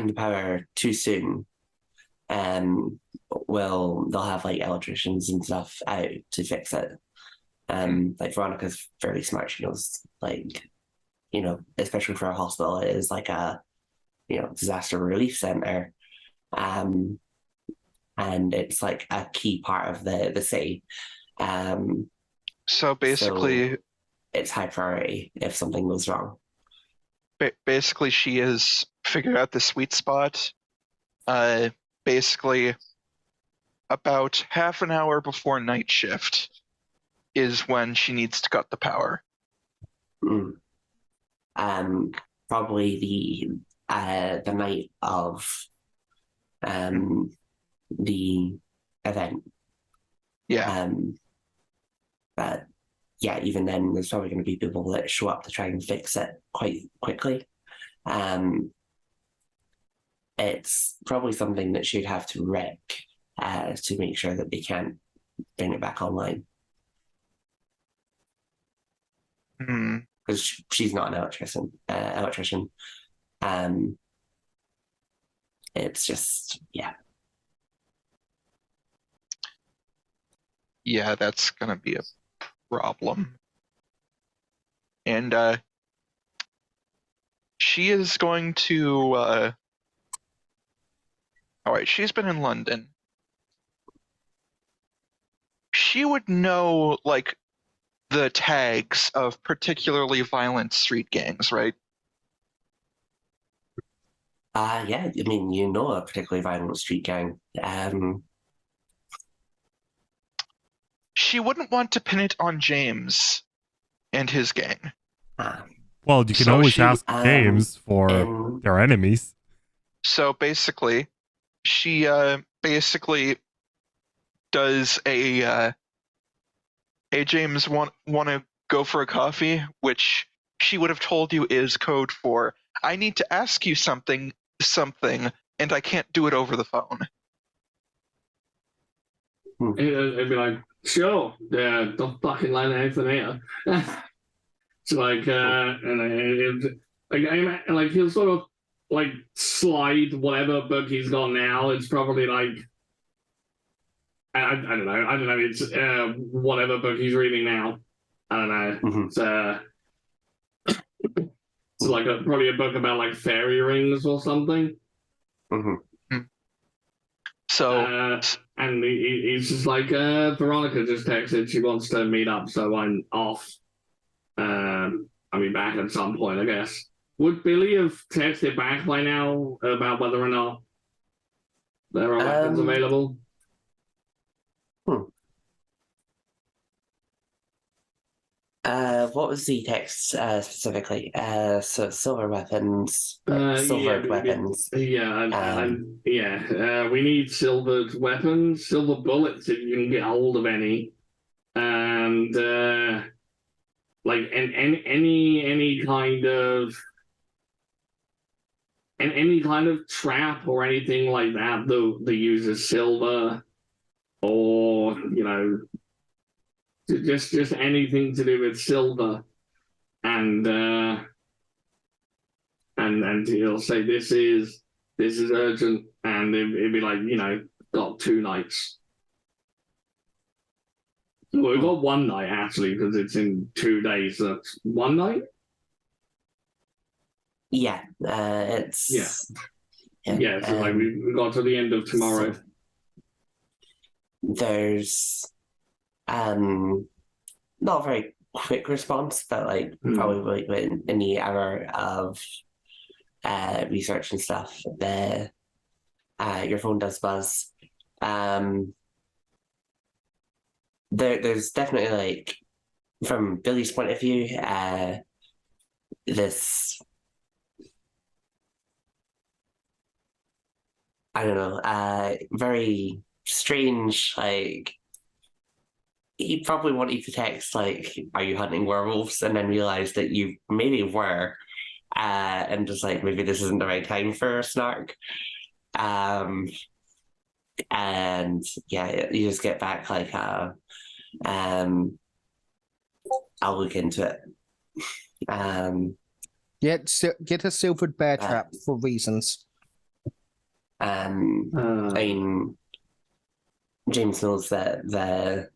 the power too soon, they'll have like electricians and stuff out to fix it. Like Veronica's very smart. She knows, like, especially for a hospital, it is like a disaster relief center, and it's like a key part of the city. So basically, it's high priority if something goes wrong. Basically, she has figured out the sweet spot. Basically, about half an hour before night shift is when she needs to cut the power. Probably the night of the event. Yeah. But yeah, even then, there's probably going to be people that show up to try and fix it quite quickly. It's probably something that she'd have to wreck to make sure that they can't bring it back online. Because she's not an electrician. It's just, yeah. Yeah, that's gonna be a problem. And she is going to. All right, she's been in London. She would know like the tags of particularly violent street gangs, right? Yeah, I mean, you know a particularly violent street gang. She wouldn't want to pin it on James and his gang. ah, Well, you can So always she- ask James for in- their enemies. So basically, she basically does a hey James want to go for a coffee, which she would have told you is code for I need to ask you something, and I can't do it over the phone. It'd be like, sure, yeah, don't fucking learn anything here. It's like, like he'll sort of like slide whatever book he's got now. It's probably like, I don't know. It's whatever book he's reading now. I don't know. Mhm. It's like probably a book about like fairy rings or something. So And he's just like, Veronica just texted she wants to meet up, so I'm off. I'll be back at some point, I guess. Would Billy have texted back by now about whether or not there are weapons available? What was the text specifically? So silver weapons, silvered weapons. We need silvered weapons, silver bullets if you can get hold of any, and like any kind of trap or anything like that that uses silver, or just anything to do with silver, and he'll say this is urgent, and it'd be like got 2 nights. Well, we've got 1 night actually because it's in 2 days. So that's 1 night. Yeah, it's Yeah. So like we got to the end of tomorrow. So there's not a very quick response, but like probably in the hour of research and stuff, your phone does buzz. There's definitely like from Billy's point of view, this I don't know, very strange, like he probably wanted to text like, "Are you hunting werewolves?" and then realized that you maybe were, and just like maybe this isn't the right time for a snark. And yeah, you just get back like, I'll look into it. Get a silvered bear trap for reasons. I mean, James knows that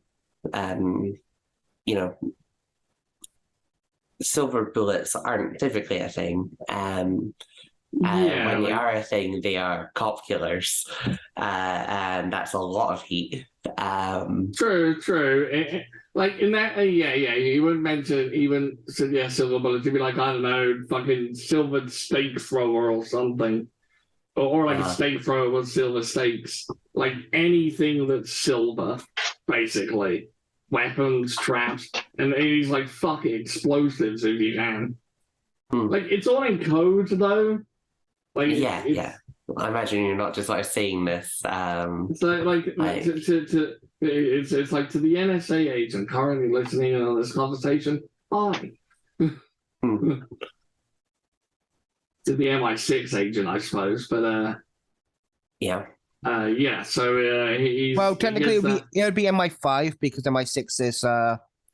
silver bullets aren't typically a thing. When they are a thing, they are cop killers, and that's a lot of heat. True. Like in that, you wouldn't mention even suggest silver bullets. You'd be like, I don't know, fucking silvered stake thrower or something. Or like a stake thrower with silver stakes. Like anything that's silver, basically. Weapons, traps. And he's like, fuck it, explosives if you can. Like, it's all in code, though. Like, yeah. I imagine you're not just like saying this. It's like it's like to the NSA agent currently listening on this conversation. Hi. To the MI6 agent, I suppose, but yeah. So he's Well, technically, it would be MI5 because MI6 is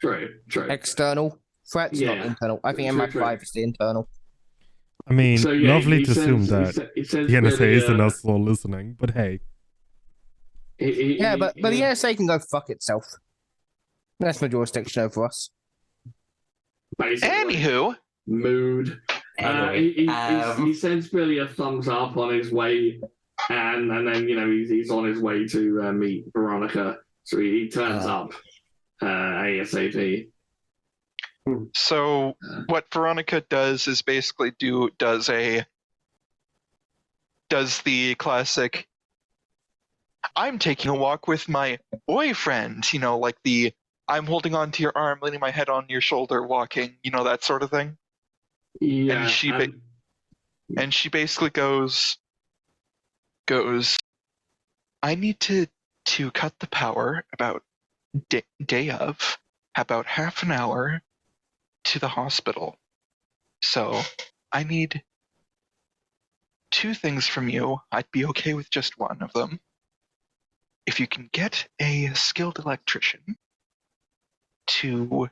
true. external threats, not internal. I think MI5 is the internal. I mean, So, yeah, lovely he to says- assume he that sa- he says the NSA really, isn't also listening, but hey. But the NSA can go fuck itself. That's no jurisdiction over us. basically, Anywho, mood. Anyway, He sends Billy a thumbs up on his way, and then he's on his way to meet Veronica. So he turns up ASAP. So what Veronica does is basically does the classic, I'm taking a walk with my boyfriend, like the I'm holding on to your arm, leaning my head on your shoulder, walking, that sort of thing. Yeah, and she basically goes, I need to cut the power about day of about half an hour to the hospital. So I need 2 things from you. I'd be okay with just one of them. If you can get a skilled electrician to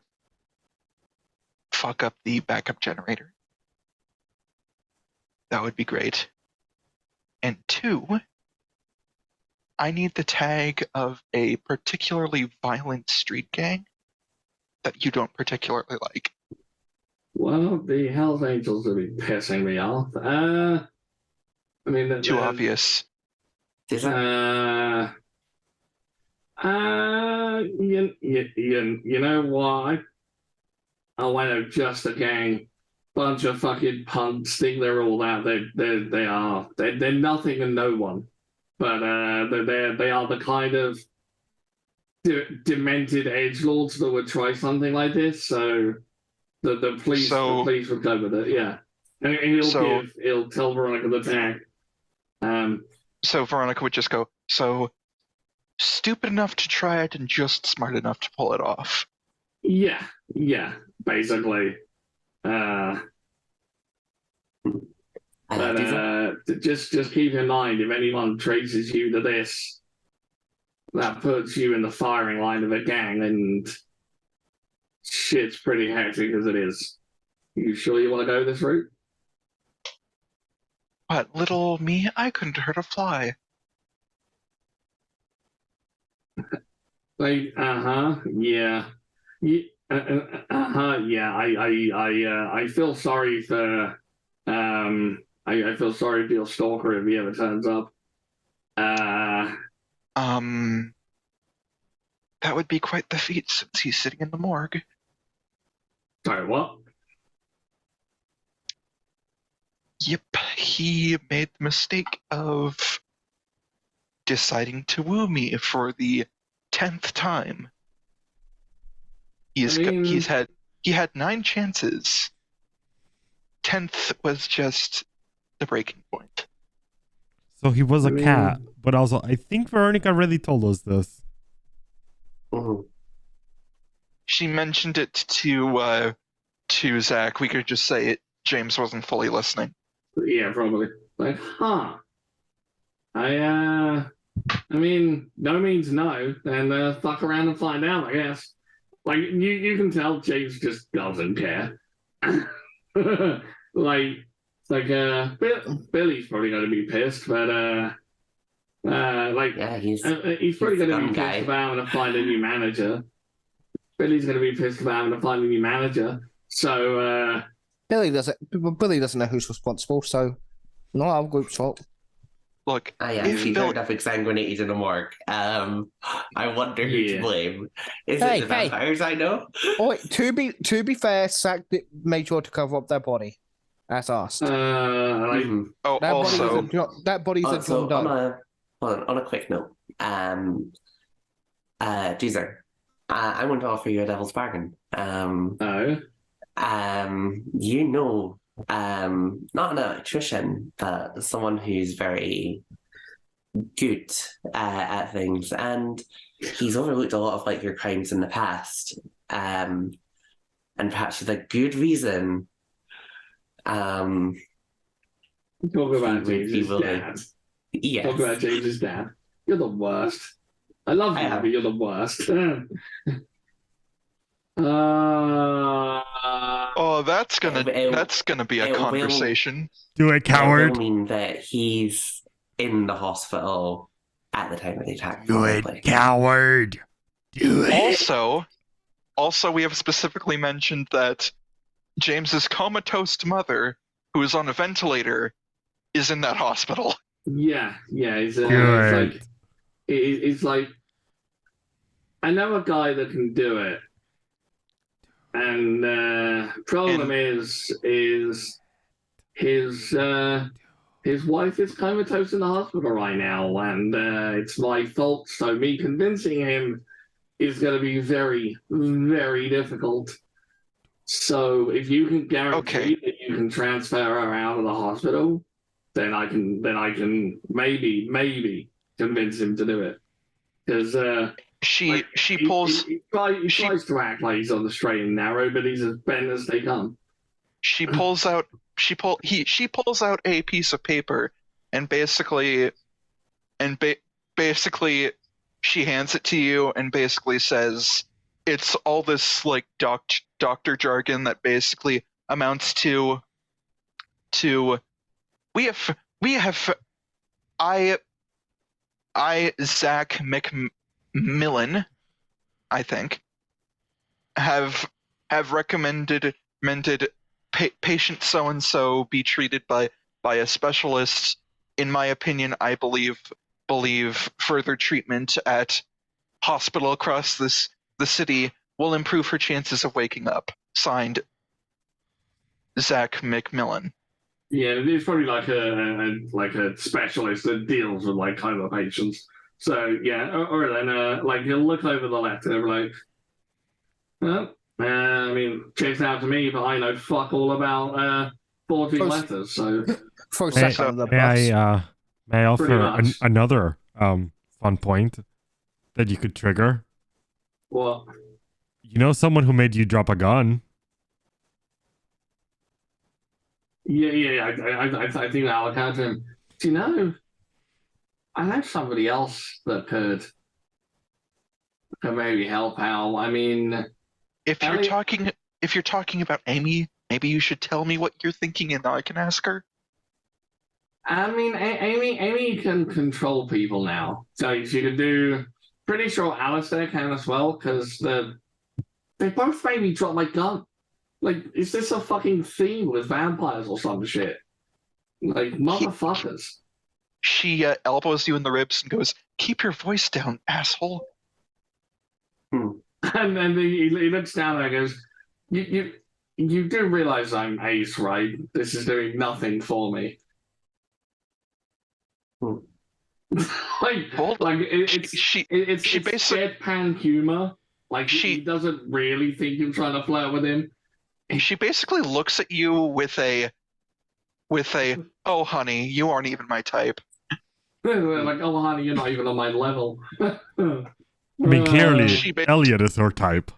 fuck up the backup generator, that would be great. And 2, I need the tag of a particularly violent street gang that you don't particularly like. Well, the Hells Angels will be pissing me off. I mean, Too obvious. Is that you know why? Oh, I know, just a gang, bunch of fucking punks. Think they're all that. They're nothing and no one, but they are the kind of demented edgelords that would try something like this. So the police would go with it. Yeah, and he'll tell Veronica the tag. So Veronica would just go, so stupid enough to try it and just smart enough to pull it off. Yeah, basically. Just keep in mind, if anyone traces you to this, that puts you in the firing line of a gang, and shit's pretty hectic as it is. You sure you want to go this route? What, little old me? I couldn't hurt a fly. Like, yeah. I feel sorry for I feel sorry for your stalker if he ever turns up. That would be quite the feat since he's sitting in the morgue. Sorry, what? Yep, he made the mistake of deciding to woo me for the 10th time. He had 9 chances. 10th was just the breaking point. So he was a cat, but also I think Veronica already told us this. She mentioned it to Zach. We could just say it. James wasn't fully listening. Yeah, probably. Like, I mean, no means no, and fuck around and find out, I guess. Like, you can tell James just doesn't care. Billy's probably going to be pissed, but he's probably going to be pissed about having to find a new manager. Billy's going to be pissed about having to find a new manager. So Billy doesn't know who's responsible, so no, I'll group swap. Look, she turned up exsanguinated in a morgue. I wonder who to blame. Is it the vampires I know? Oh, wait, to be fair, Sack made sure to cover up their body. That's asked. Also, that body's a John Doe. On a quick note, Deezer, I want to offer you a devil's bargain. Not an electrician, but someone who's very good at things, and he's overlooked a lot of like your crimes in the past, and perhaps with a good reason. Talk about James's dad. Yes. Talk about James's dad. You're the worst. I love you, but you're the worst. That's gonna be a conversation. Do it, coward. It will mean that he's in the hospital at the time of the attack. Do it, coward. Do it. Also, we have specifically mentioned that James's comatose mother who is on a ventilator, is in that hospital. Yeah, it's Good. it's like I know a guy that can do it, and problem is his wife is comatose in the hospital right now, and it's my fault. So me convincing him is going to be very, very difficult. So if you can guarantee that you can transfer her out of the hospital, then I can maybe convince him to do it. Because She pulls he tries to act like he's on the straight and narrow, but he's as bent as they come. she pulls out a piece of paper and basically she hands it to you and basically says it's all this like doctor jargon that basically amounts to we have I Zach McMillan, I think, have recommended patient so and so be treated by a specialist. In my opinion, I believe further treatment at hospital across the city will improve her chances of waking up. Signed, Zach McMillan. Yeah, it's probably like a specialist that deals with like coma patients. So yeah, or then like he'll look over the letter and be like, well, I mean, checks out to me, but I know fuck all about forging letters. So For a May, second, on the may bus. I offer Pretty much. another fun point that you could trigger? what? You know someone who made you drop a gun? Yeah. I think I'll account to him. Do you know? I know somebody else that could maybe help out. I mean, If you're talking about Amy, maybe you should tell me what you're thinking, and I can ask her. Amy can control people now, so she can do. Pretty sure Alistair can as well, because they both made me drop my gun. Like, is this a fucking theme with vampires or some shit? Like, motherfuckers. She elbows you in the ribs and goes, "Keep your voice down, asshole." And then he looks down there and goes, You do realize I'm Ace, right? This is doing nothing for me. It's she deadpan humor. Like he doesn't really think you're trying to flirt with him. She basically looks at you with a "Oh honey, you aren't even my type." Like, oh honey, you're not even on my level. I mean, clearly, Elliot is her type.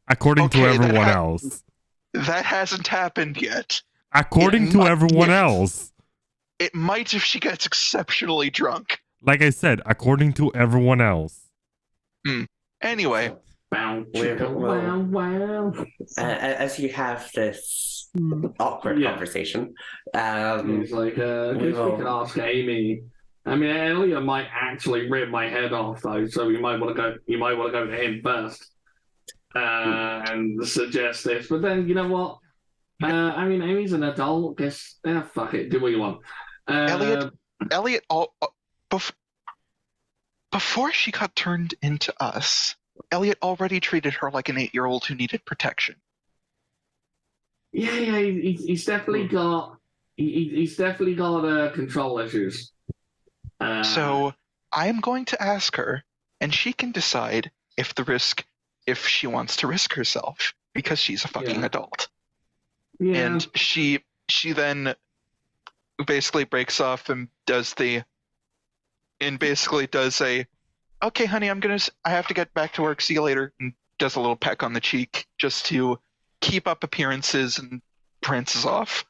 According to everyone else. That hasn't happened yet. According to everyone else. It might if she gets exceptionally drunk. Like I said, according to everyone else. Anyway. As you have this awkward conversation, it's like, I guess we can ask Amy. I mean, Elliot might actually rip my head off though, so you might want to go to him first and suggest this. But then you know what? I mean, Amy's an adult. Guess fuck it, do what you want. Elliot, before she got turned into us, Elliot already treated her like an 8-year-old who needed protection. Yeah, he's definitely got control issues. So I am going to ask her, and she can decide if she wants to risk herself because she's a fucking adult. Yeah. And she then basically breaks off and does a, "Okay, honey, I have to get back to work. See you later," and does a little peck on the cheek just to keep up appearances and prances off.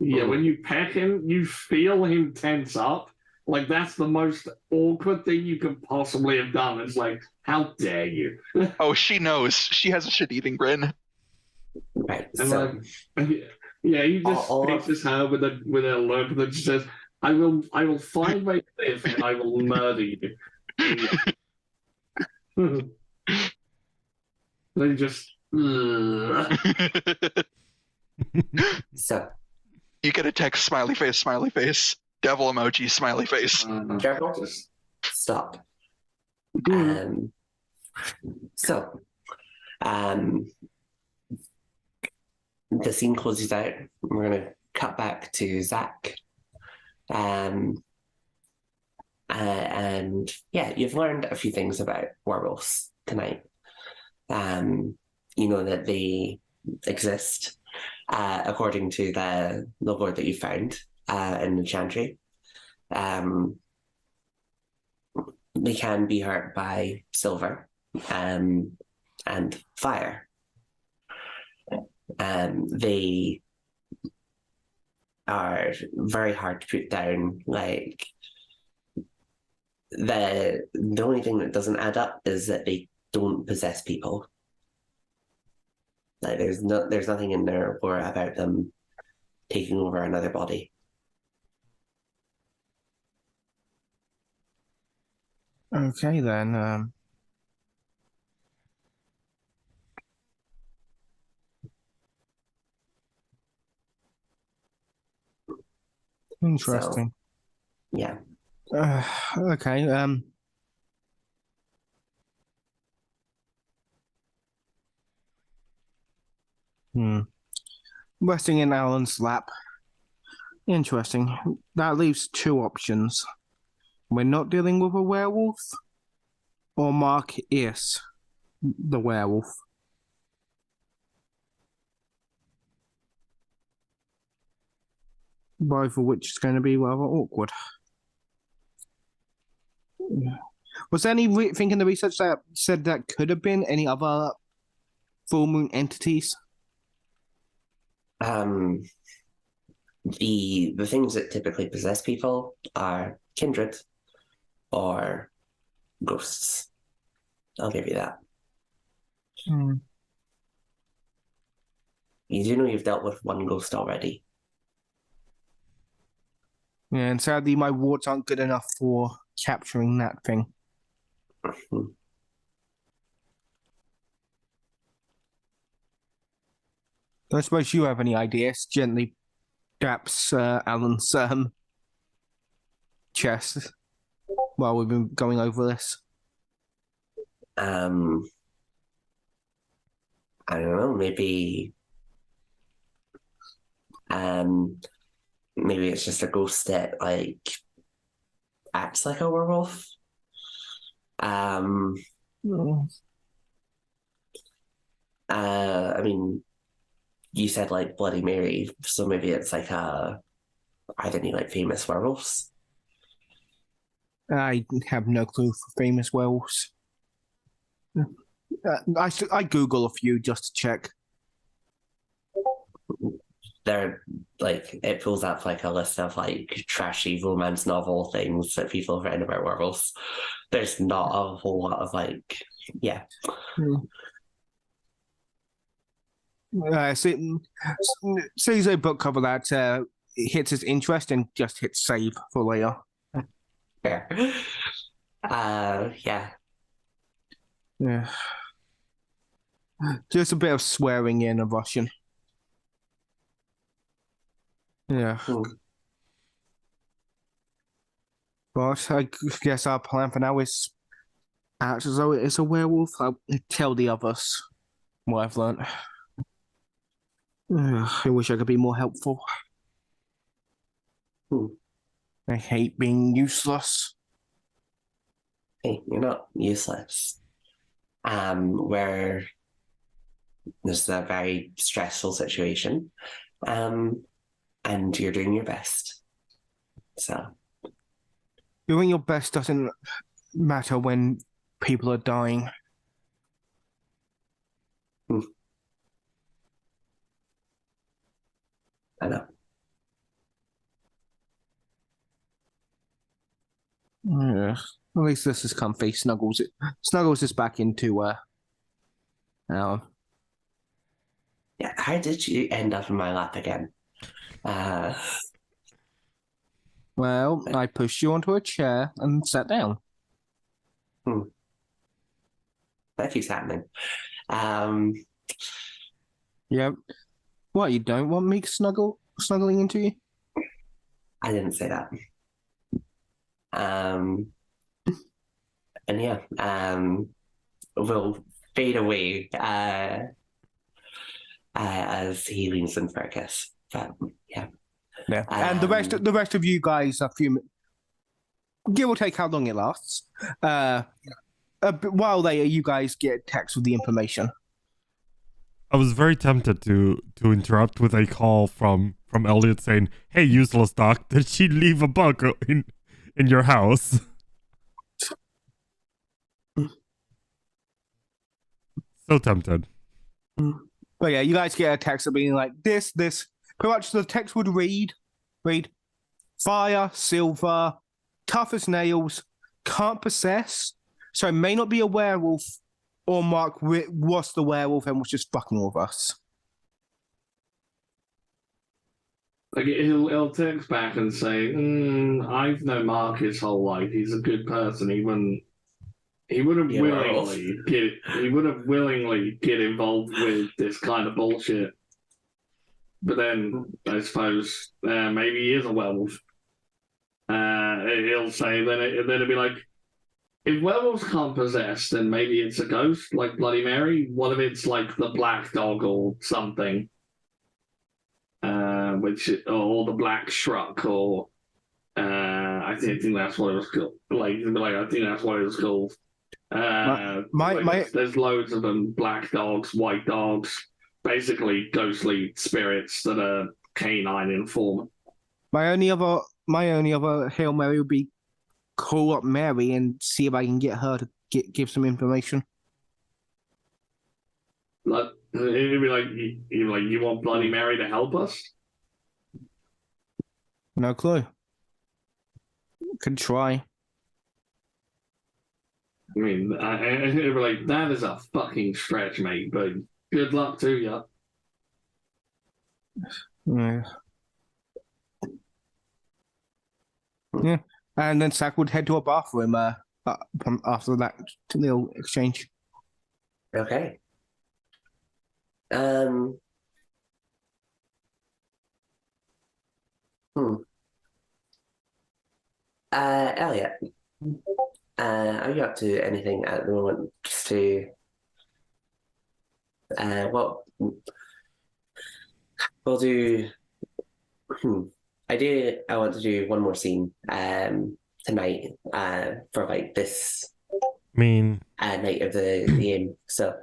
Yeah, when you peck him, you feel him tense up. Like, that's the most awkward thing you could possibly have done. It's like, how dare you? Oh, she knows. She has a shit-eating grin. Right. And So, he just faces her with a look that just says, I will find my cliff and I will murder you. Then, then just... So, You get a text, smiley face, devil emoji, smiley face. Careful. Just, stop. mm, So, um, the scene closes out. We're going to cut back to Zach. And yeah, you've learned a few things about werewolves tonight. You know that they exist, according to the lore that you found in the chantry. They can be hurt by silver and fire. They are very hard to put down. Like the only thing that doesn't add up is that they don't possess people. Like there's nothing in there or about them taking over another body. Okay then. Interesting. So, yeah. Okay. Resting in Alan's lap. Interesting. That leaves two options. We're not dealing with a werewolf, or Mark is the werewolf. Both of which is going to be rather awkward. Was there anything in the research that said that could have been any other full moon entities? The things that typically possess people are kindred or ghosts. I'll give you that. You do know you've dealt with one ghost already. Yeah, and sadly my warts aren't good enough for capturing that thing. Don't suppose you have any ideas? Gently taps Alan's chest while we've been going over this. I don't know, maybe maybe it's just a ghost that like acts like a werewolf. I mean, you said like Bloody Mary, so maybe it's like are there any like famous werewolves? I have no clue for famous werewolves. I Google a few just to check. They're like it pulls up like a list of like trashy romance novel things that people have written about werewolves. There's not a whole lot of like, yeah. Sees a book cover that hits his interest and just hits save for later. Fair. Yeah. Yeah. Just a bit of swearing in a Russian. Yeah. But I guess our plan for now is act as though it's a werewolf. I'll tell the others what I've learned. I wish I could be more helpful. I hate being useless. Hey, you're not useless. Where this is a very stressful situation. And you're doing your best. So Doing your best doesn't matter when people are dying. I know. Yeah. At least this is comfy. Snuggles is back into Yeah, how did you end up in my lap again? Well, I pushed you onto a chair and sat down. That keeps happening. Yep. What, you don't want me snuggling into you? I didn't say that. And yeah, we'll fade away as he leans in for a kiss. But yeah. Yeah. And the rest of you guys are give or take how long it lasts. A while later, you guys get a text with the information. I was very tempted to interrupt with a call from Elliot saying, "Hey, useless doc, did she leave a bug in your house?" So tempted. But yeah, you guys get a text of being like this. Pretty much the text would read, fire, silver, tough as nails, can't possess, so may not be a werewolf, or Mark was the werewolf and was just fucking with us. Like he'll text back and say, "I've known Mark his whole life. He's a good person. He wouldn't willingly get involved with this kind of bullshit." But then I suppose maybe he is a werewolf. He'll say then it'll be like, if werewolves can't possess, then maybe it's a ghost like Bloody Mary. What if it's like the black dog or something? Or the black shrunk, or I think that's what it was called. I think that's what it was called. There's loads of them: black dogs, white dogs, basically ghostly spirits that are canine in form. My only other Hail Mary would be call up Mary and see if I can get her to give some information. Like, it'd be like, you want Bloody Mary to help us? No clue. Could try. I mean, it'd be like, that is a fucking stretch, mate, but good luck to you. Yeah. Yeah. And then Sack would head to a bathroom after that little exchange. Okay. Elliot, are you up to anything at the moment? Just to well, we'll do. I want to do one more scene tonight for like this night of the game. So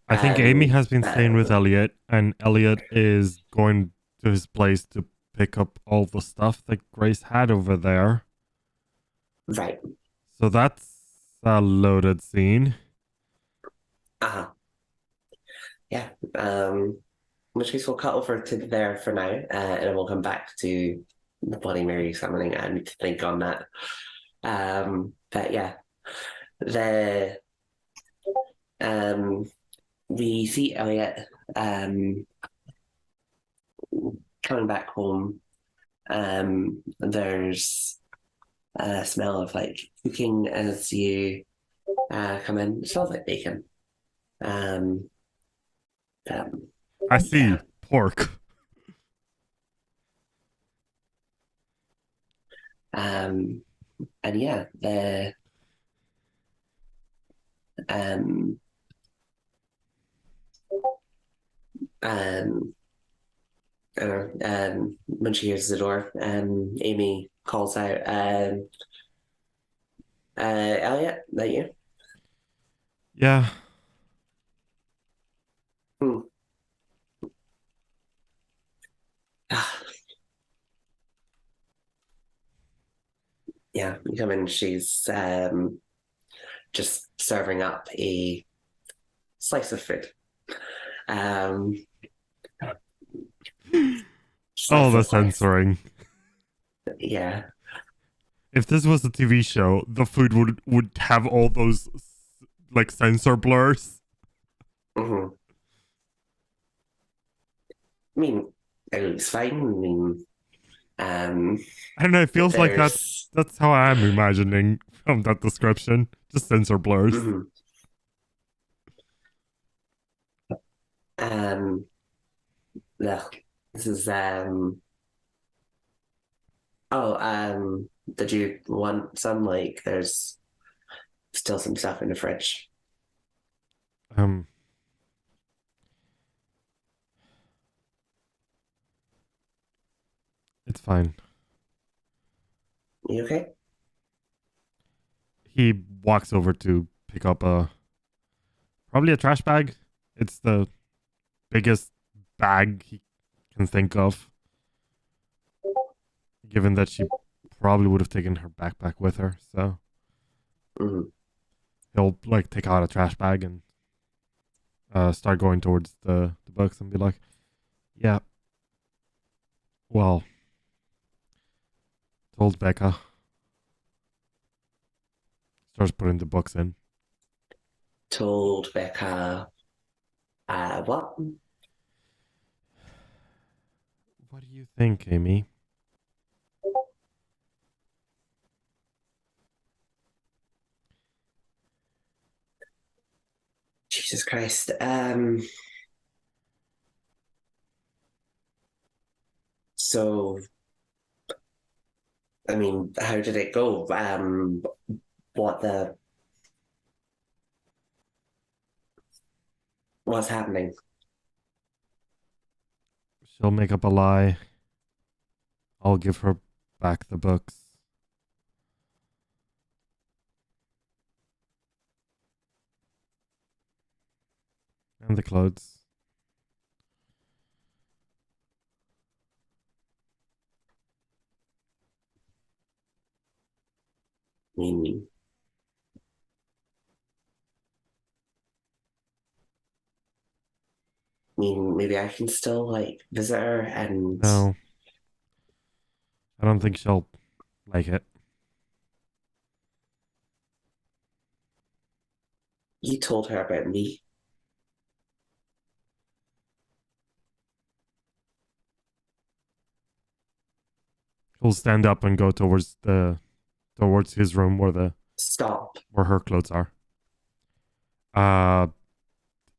I think Amy has been staying with Elliot, and Elliot is going to his place to pick up all the stuff that Grace had over there. Right. So that's a loaded scene. Yeah. In which case we'll cut over to there for now, and then we'll come back to the Bloody Mary summoning. I need to think on that. But yeah, we see Elliot coming back home. There's a smell of like cooking as you come in. It smells like bacon. I see pork. And yeah, when she hears the door, Amy calls out, Elliot, that you? Yeah. Yeah, you come in, she's just serving up a slice of food. All the censoring. Yeah. If this was a TV show, the food would have all those like censor blurs. Mm-hmm. I mean, it looks fine. I mean, I don't know. It feels like that's how I'm imagining from that description. Just censor blurs. Mm-hmm. Ugh, this is Oh, did you want some? Like, there's still some stuff in the fridge. Um, it's fine. You okay? He walks over to pick up probably a trash bag. It's the biggest bag he can think of, given that she probably would have taken her backpack with her. So Mm-hmm. he'll like take out a trash bag and start going towards the books and be like, "Yeah, well, told Becca." Starts putting the books in. Told Becca, what? What do you think, Amy? Jesus Christ. So, I mean, how did it go? What the, what's happening? She'll make up a lie. I'll give her back the books and the clothes. I mean, maybe I can still like visit her and No, I don't think she'll like it. you told her about me. He'll stand up and go towards his room Stop. where her clothes are.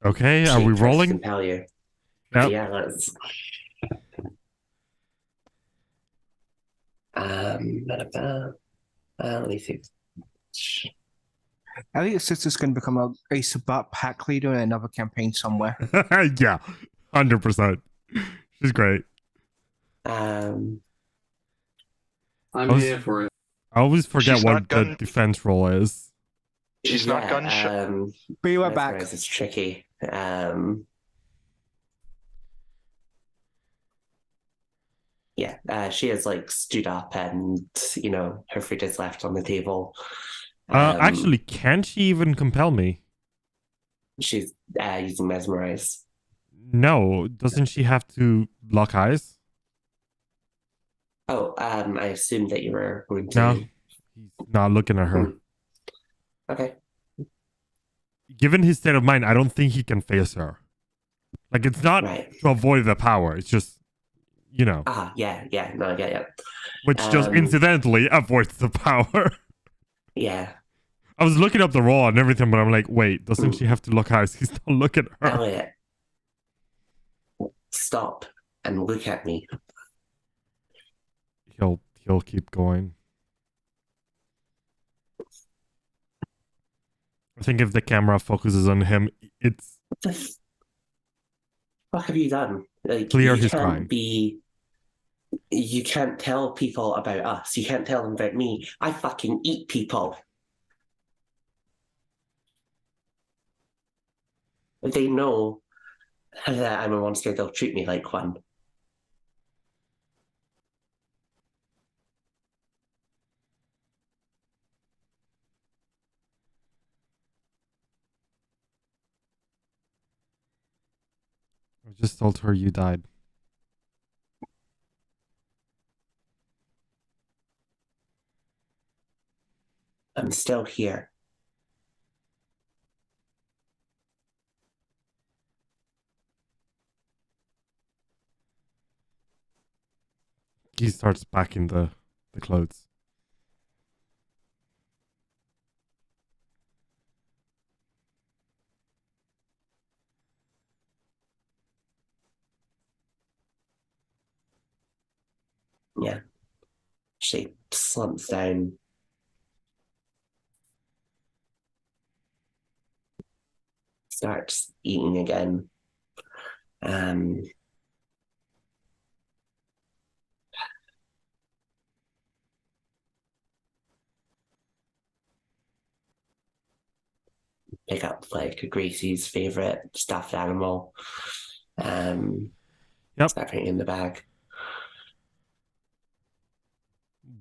Okay, are She we tries to rolling? compel you. Yep. Yeah, let's. Let me see. Elliot's sister's going to become a Sabat pack leader in another campaign somewhere. Yeah, 100%. She's great. Um, I'm I was- here for it. I always forget She's what not the gun- defense roll is. She's not gun shy. Be right back. Mesmerize is tricky. She has like stood up and her foot is left on the table. Actually, can she even compel me? She's using mesmerize. No, doesn't she have to lock eyes? Oh, I assumed that you were going to. No, he's not looking at her. Okay. Given his state of mind, I don't think he can face her. Like, it's not Right. to avoid the power. It's just, Yeah. No, I get it. which just incidentally avoids the power. Yeah. I was looking up the roll and everything, but I'm like, wait, doesn't she have to lock eyes? He's not looking at her. Elliot, stop and look at me. He'll keep going. I think if the camera focuses on him, it's What the fuck have you done? Like, clear you he's can't crying. you can't tell people about us. You can't tell them about me. I fucking eat people. If they know that I'm a monster, they'll treat me like one. I just told her you died. I'm still here. He starts packing the clothes. Yeah. She slumps down. Starts eating again. Um, Pick up like Gracie's favorite stuffed animal. Yep. Start putting it in the bag.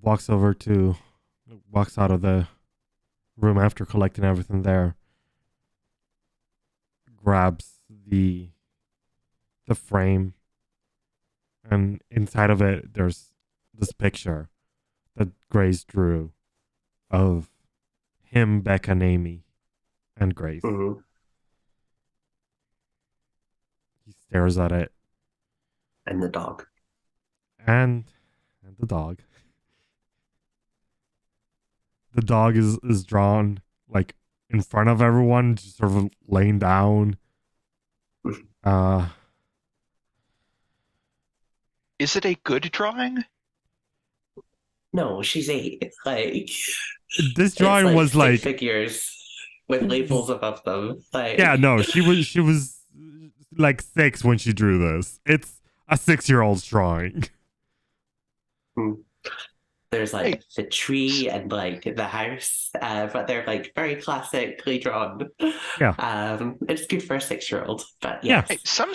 Walks out of the room after collecting everything there. Grabs the frame, and inside of it there's this picture that Grace drew of him, Becca, and Amy, and Grace. Mm-hmm. He stares at it, And the dog. and the dog. The dog is drawn like in front of everyone, just sort of laying down. Is it a good drawing? No, she's 8. Like This it's drawing like was stick like, figures with labels above them. Like yeah, no, she was like 6 when she drew this. It's a 6-year-old's drawing. there's like Hey. the tree and like the house, but they're like very classically drawn. Yeah. It's good for a 6-year-old, but Yeah. yes. Hey, some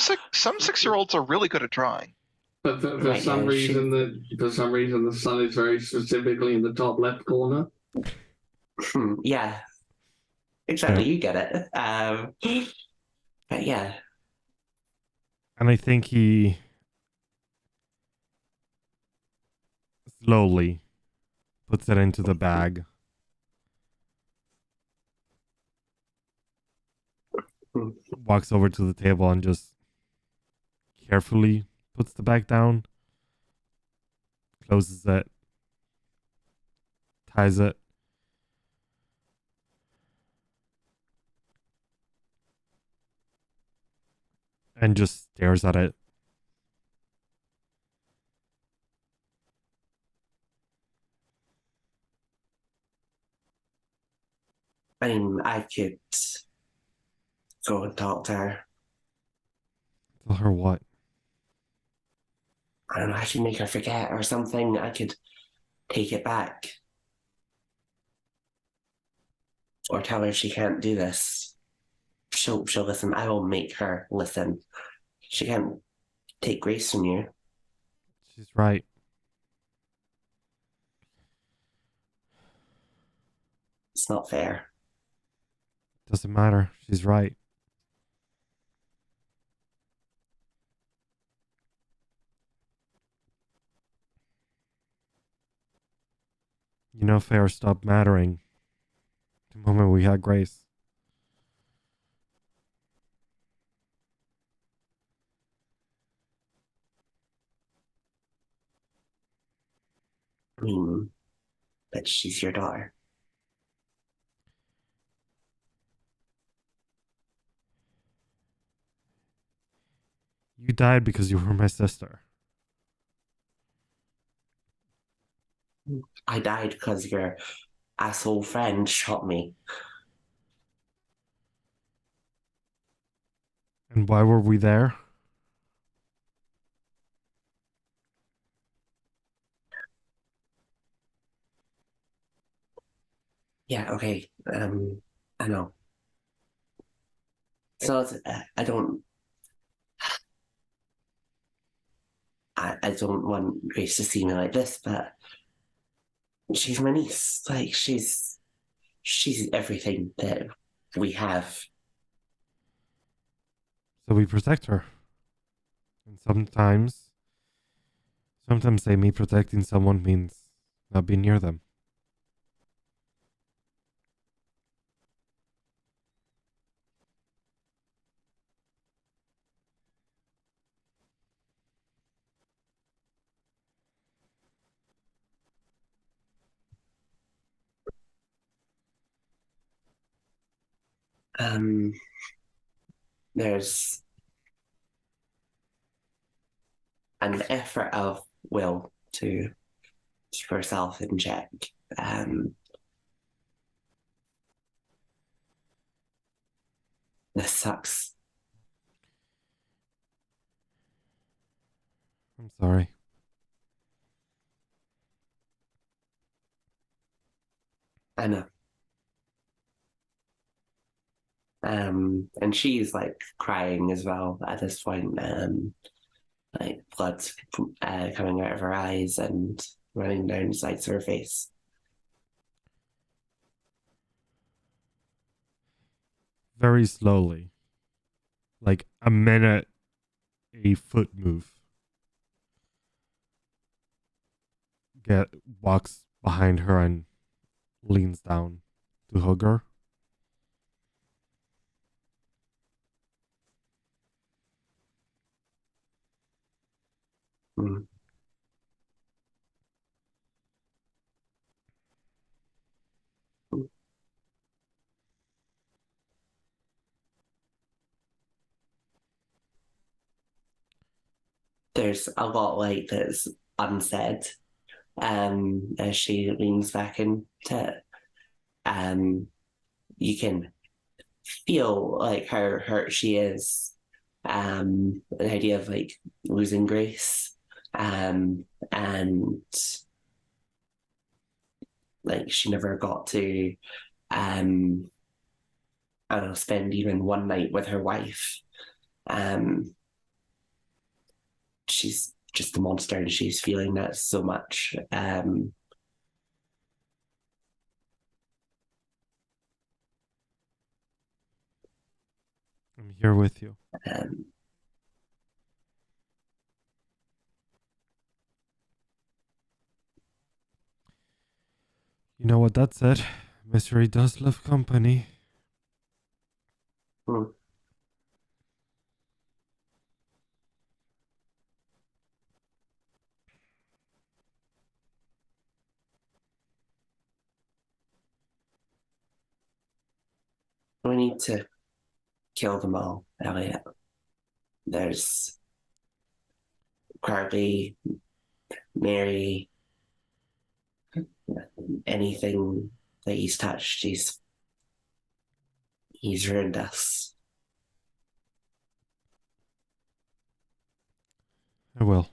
6-year-olds are really good at drawing. But for Right, some yeah, reason, the sun is very specifically in the top left corner. Yeah, exactly. Yeah. You get it. But yeah, And I think he slowly puts it into the bag. Walks over to the table and just carefully puts the bag down. Closes it. Ties it. And just stares at it. I mean, I could go and talk to her. Tell her what? I don't know. I should make her forget or something. I could take it back, or tell her she can't do this. She'll listen. I will make her listen. She can't take Grace from you. She's right. It's not fair. Doesn't matter. She's right. You know, fair stopped mattering the moment we had Grace. I mean, but she's your daughter. You died because you were my sister. I died because your asshole friend shot me. And why were we there? Yeah, okay. I know. So I don't. I don't want Grace to see me like this, but she's my niece. Like she's everything that we have. So we protect her. And sometimes say me protecting someone means not being near them. Um, there's an effort of will to keep herself in check. This sucks. I'm sorry. I know. And she's like crying as well at this point. Like blood's coming out of her eyes and running down the sides of her face. Very slowly. Like a minute, a foot move. Walks behind her and leans down to hug her. Mm. There's a lot like that's unsaid as she leans back into it. You can feel like how hurt she is. The idea of like losing grace, and like she never got to, I don't know, spend even one night with her wife. Um, she's just a monster, and she's feeling that so much. I'm here with you. Um, You know what that said? Misery does love company. hmm. We need to kill them all, Elliot. There's Carly, Mary, anything that he's touched, he's ruined us. I will.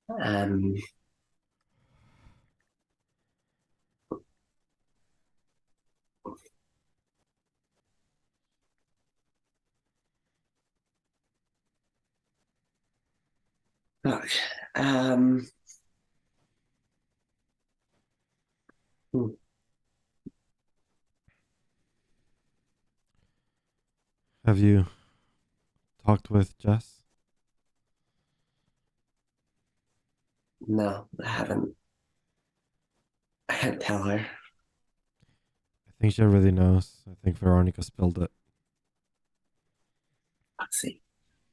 Um, look, um, hmm, Have you talked with Jess? no, I haven't. I can't tell her. I think she already knows. I think Veronica spilled it. Let's see.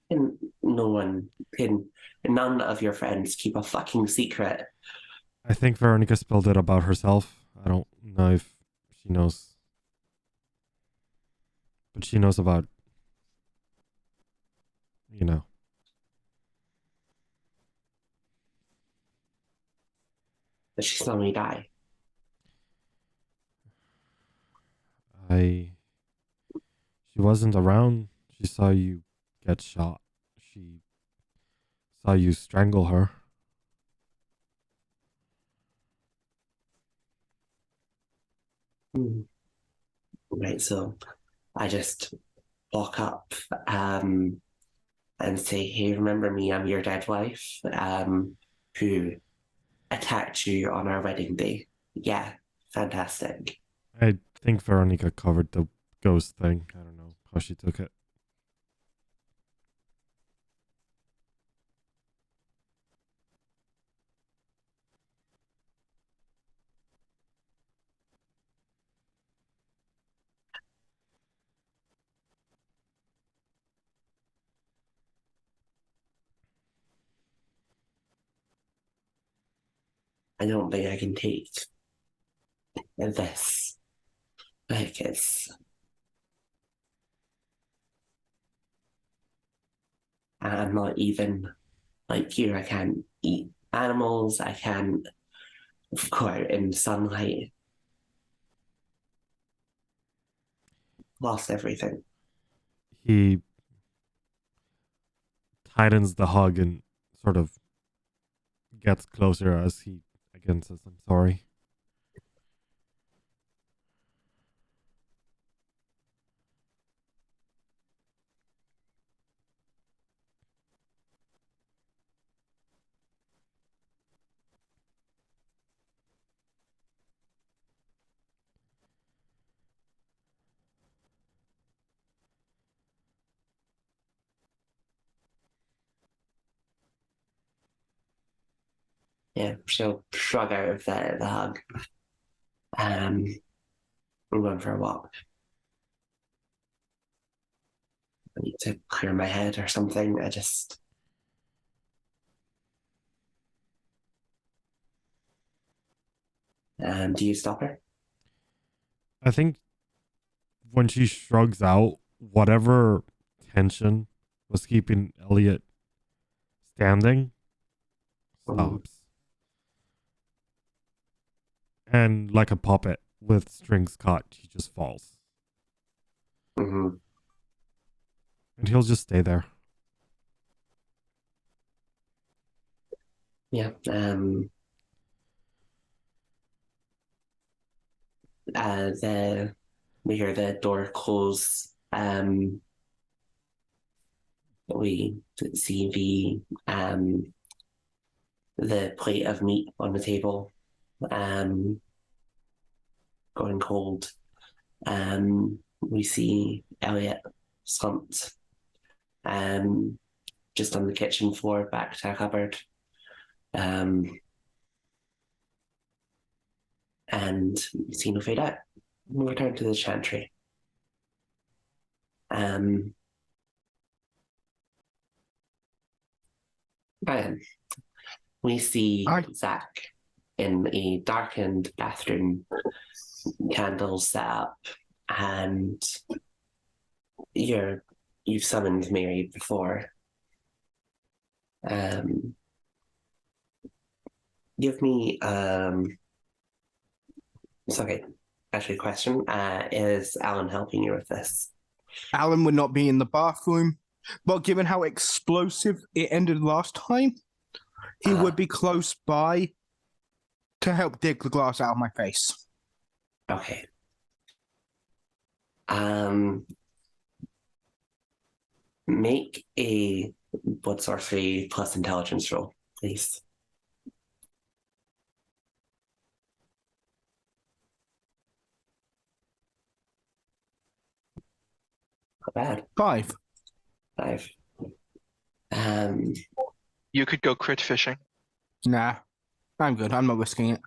And no one can, none of your friends keep a fucking secret. I think Veronica spilled it about herself. I don't know if she knows. But she knows about, you know. That she saw me die. She wasn't around. She saw you get shot. She saw you strangle her. Hmm. Right, so I just walk up and say, hey, remember me? I'm your dead wife who attacked you on our wedding day. Yeah, fantastic. I think Veronica covered the ghost thing. I don't know how she took it. I don't think I can take this. Like, I'm not even like you. I can't eat animals. I can't go out in sunlight. Lost everything. He tightens the hug and sort of gets closer as he again says, I'm sorry. Yeah, she'll shrug out of the hug. I'm going for a walk. I need to clear my head or something. I just. Do you stop her? I think when she shrugs out, whatever tension was keeping Elliot standing stops. And like a puppet with strings cut, he just falls. Mm-hmm. And he'll just stay there. Yeah. We hear the door close. We see the plate of meat on the table going cold. We see Elliot slumped just on the kitchen floor, back to a cupboard. And we see no fade out. We return to the chantry. Brian, we see Zach in a darkened bathroom, candles set up, and you've summoned Mary before. Give me it's okay. Actually, question: is Alan helping you with this? Alan would not be in the bathroom, but given how explosive it ended last time, he would be close by to help dig the glass out of my face. Okay. Make a blood sorcery plus intelligence roll, please. Not bad. 5. 5. You could go crit fishing. Nah, I'm good. I'm not risking it.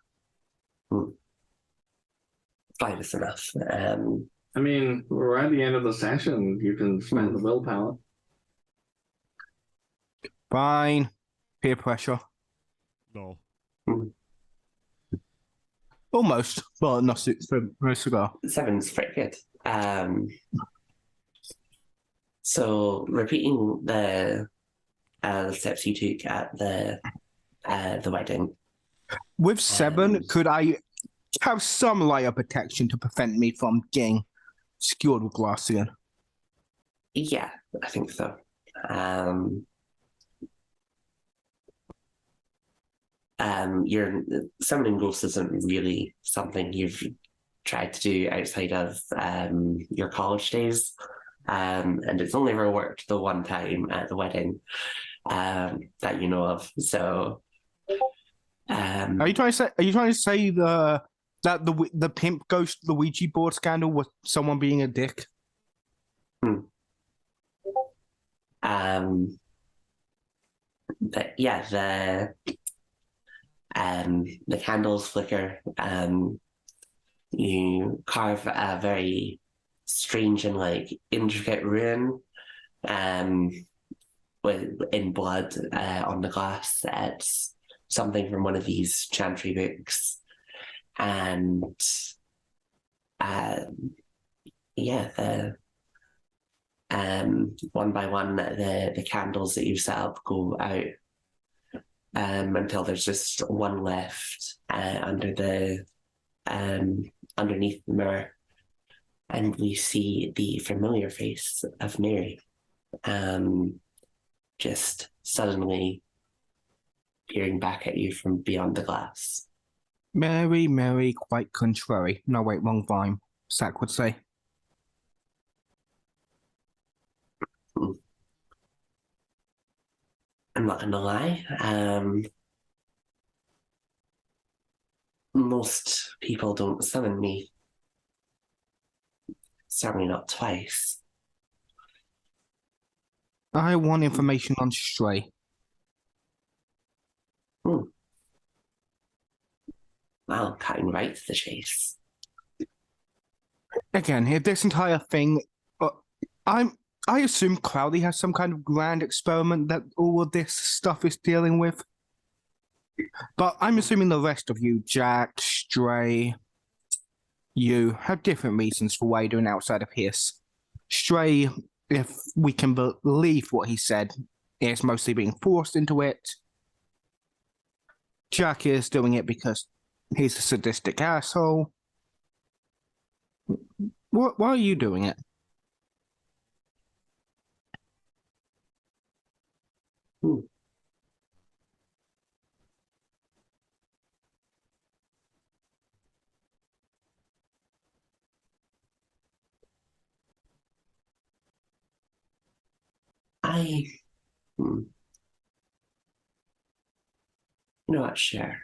5 is enough. I mean, we're at the end of the session. You can spend the willpower. Fine. Peer pressure. No. Almost. Well, not for a cigar. 7's pretty good. So repeating the steps you took at the wedding. With 7, could I have some layer protection to prevent me from getting skewered with glass again? Yeah, I think so. Your summoning ghosts isn't really something you've tried to do outside of your college days, and it's only ever worked the one time at the wedding that you know of. So, Are you trying to say that the pimp ghost, the Ouija board scandal was someone being a dick? But yeah, the candles flicker. You carve a very strange and like intricate rune in blood on the glass. It's something from one of these chantry books, and yeah, one by one, the candles that you set up go out until there's just one left underneath the mirror, and we see the familiar face of Mary, just suddenly peering back at you from beyond the glass. Mary, Mary, quite contrary. No, wait, wrong rhyme. Sack would say. I'm not gonna lie. Most people don't summon me. Certainly not twice. I want information on Stray. Well, cutting right to the chase. Again, if this entire thing, I assume Cloudy has some kind of grand experiment that all of this stuff is dealing with. But I'm assuming the rest of you, Jack, Stray, you, have different reasons for why you're doing outside of his. Stray, if we can believe what he said, is mostly being forced into it. Jack is doing it because he's a sadistic asshole. Why are you doing it? Not sure.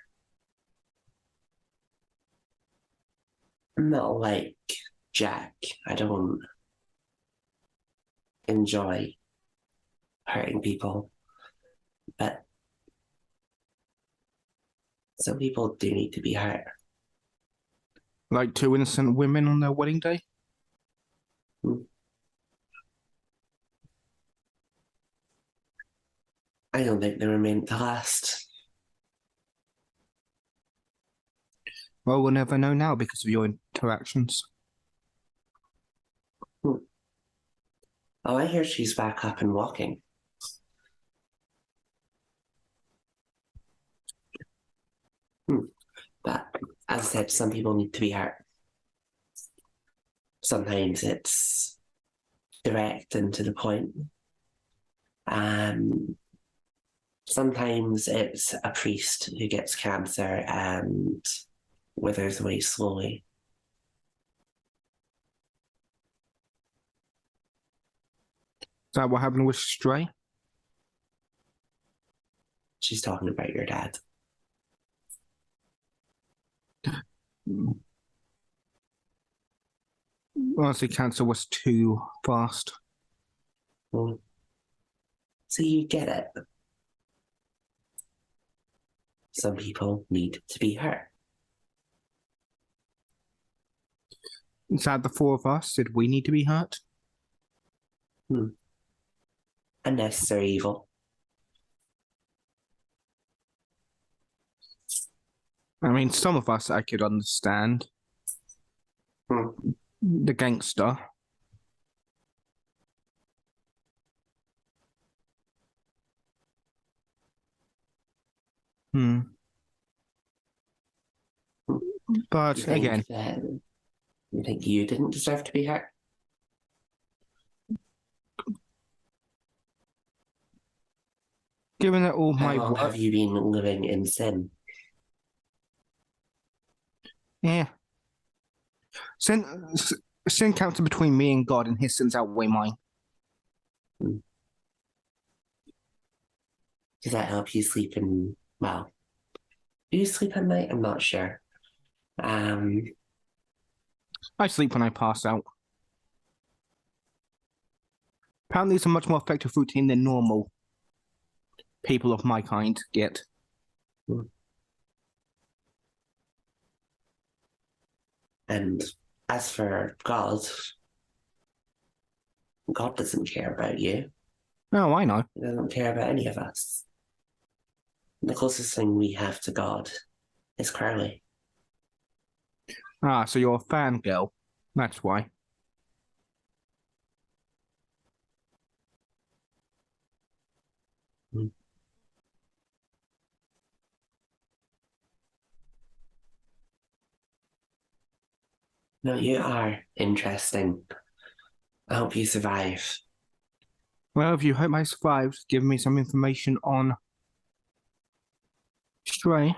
I'm not like Jack. I don't enjoy hurting people, but some people do need to be hurt. Like 2 innocent women on their wedding day? I don't think they were meant to last. Well, we'll never know now because of your interactions. Oh, I hear she's back up and walking. But as I said, some people need to be hurt. Sometimes it's direct and to the point. Sometimes it's a priest who gets cancer and withers away slowly. Is that what happened with Stray? She's talking about your dad. Honestly, cancer was too fast. So you get it. Some people need to be hurt. Is that the 4 of us? Did we need to be hurt? Unnecessary evil. I mean, some of us I could understand. The gangster. But again, You think you didn't deserve to be hurt? given that all How my long work, have you been living in sin? yeah, sin counts between me and God, and his sins outweigh mine. Does that help you sleep in, well, do you sleep at night? I'm not sure. I sleep when I pass out. Apparently, it's a much more effective routine than normal people of my kind get. And as for God, God doesn't care about you. Oh, I know. He doesn't care about any of us. the closest thing we have to God is Crowley. Ah, so you're a fangirl. That's why. No, you are interesting. I hope you survive. Well, if you hope I survive, give me some information on Stray.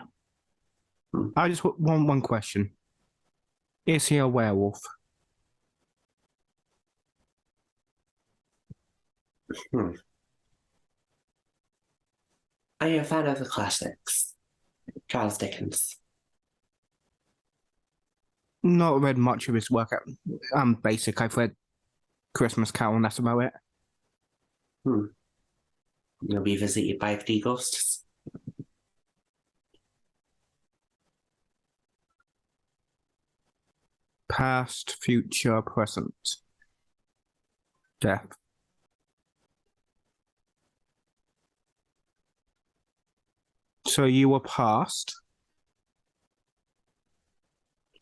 I just want one question. Is he a werewolf? Are you a fan of the classics? Charles Dickens. Not read much of his work. I'm basic. I've read Christmas Carol and that's about it. You'll be visited by 3 ghosts. Past, future, present. Death. So you were past.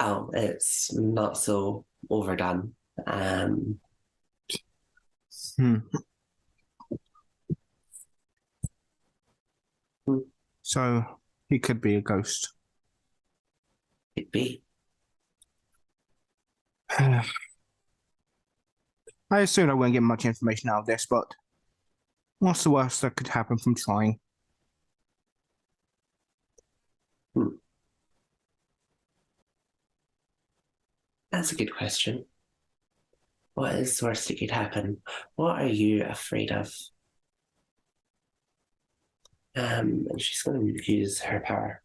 Oh, it's not so overdone. So he could be a ghost. Could be. I assume I won't get much information out of this, but what's the worst that could happen from trying? That's a good question. What is the worst that could happen? What are you afraid of? And she's going to use her power.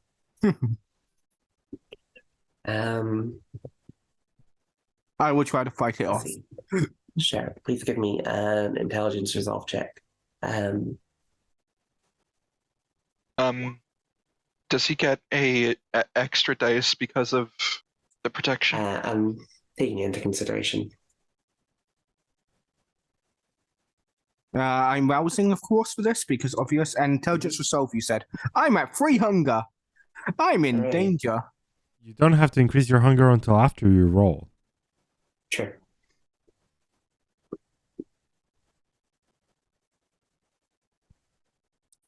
I will try to fight it off. See. Sure. Please give me an intelligence resolve check. Does he get a extra dice because of the protection? I'm taking it into consideration. I'm rousing, of course, for this because obvious and intelligence resolve. You said I'm at 3 hunger. I'm in Hooray. danger. You don't have to increase your hunger until after you roll. Sure.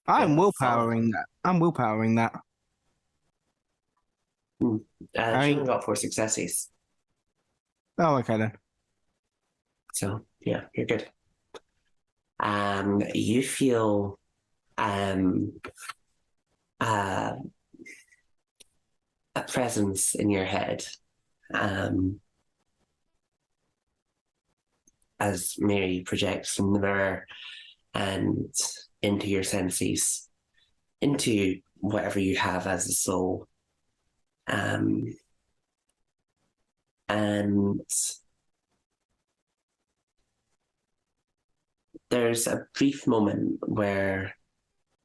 I'm Yeah, willpowering that. I'm willpowering that. She only got 4 successes. Oh, okay then. So, yeah, you're good. You feel a presence in your head as Mary projects from the mirror and into your senses, into whatever you have as a soul. And there's a brief moment where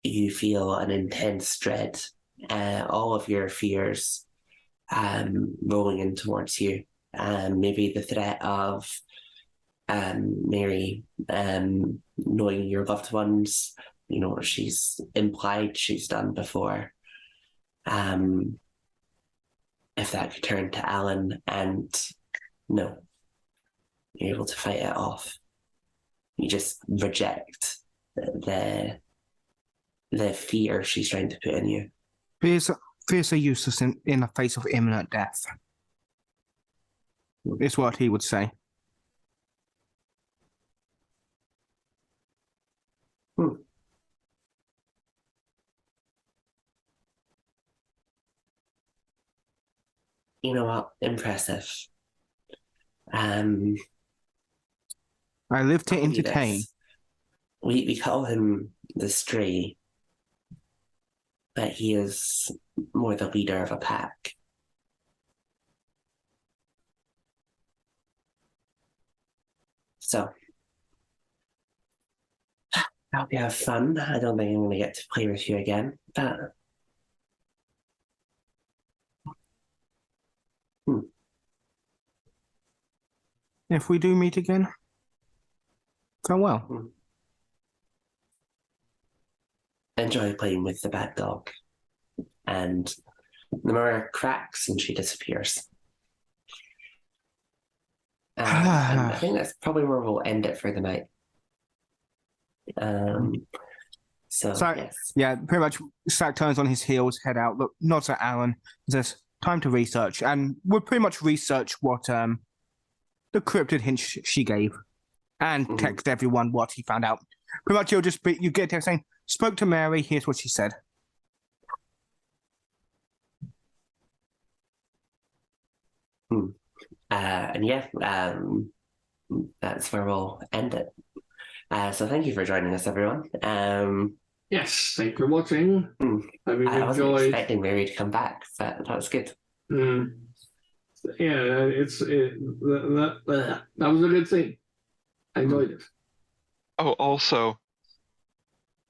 you feel an intense dread, all of your fears rolling in towards you. Maybe the threat of Mary knowing your loved ones, you know, she's implied she's done before. If that could turn to Alan, and no, you're able to fight it off. You just reject the fear she's trying to put in you. Fears are useless in the face of imminent death. Is what he would say. You know what? Impressive. I live to I'll give you entertain. this. We call him the Stray, but he is more the leader of a pack. So, I hope you have fun. I don't think I'm going to get to play with you again, but If we do meet again, farewell. enjoy playing with the bad dog. And the mirror cracks and she disappears. And I think that's probably where we'll end it for the night. So yes. Yeah, pretty much Sack turns on his heels, head out, look, nods at Alan, says, time to research. And we'll pretty much research what the cryptid hint she gave and text everyone what he found out. Pretty much you get a text saying, spoke to Mary, here's what she said. And yeah, that's where we'll end it. So thank you for joining us, everyone. Yes, thank you for watching. Hope you've I wasn't enjoyed. expecting Mary to come back, but that was good. Yeah, that was a good thing. I enjoyed it. Oh, also,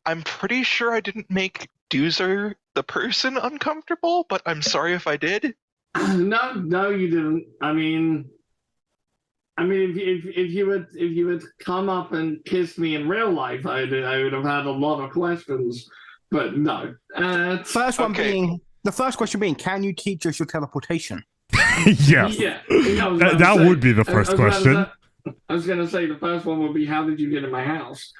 I'm pretty sure I didn't make Doozer the person uncomfortable, but I'm sorry if I did. No, you didn't. I mean, if you had come up and kissed me in real life, I would have had a lot of questions. But no. The first question being, can you teach us your teleportation? Yes. Yeah. That would be the first question. I was going to say the first one would be, how did you get in my house?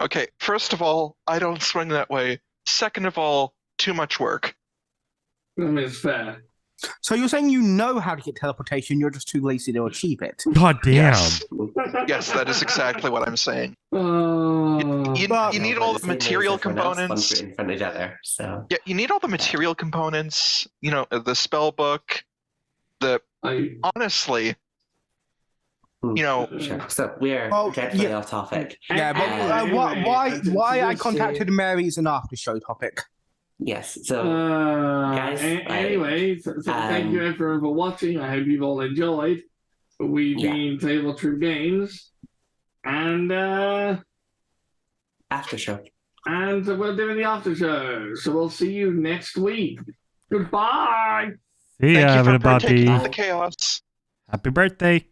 Okay, first of all, I don't swing that way. Second of all, too much work. I mean, it's fair. So you're saying you know how to get teleportation, you're just too lazy to achieve it? God damn. Yes, that is exactly what I'm saying. Oh. You need all the material components. In front of each other, so. Yeah, you need all the material components. The spell book. Honestly, Sure. So we're dreadfully off topic. Yeah, but why I contacted Mary is an after show topic. Yes. So guys. Anyway, so thank you everyone for watching. I hope you've all enjoyed. We've been Table True Games, and after show. And we're doing the after show. So we'll see you next week. Goodbye. See ya, Thank you for everybody. partaking in the chaos. Happy birthday.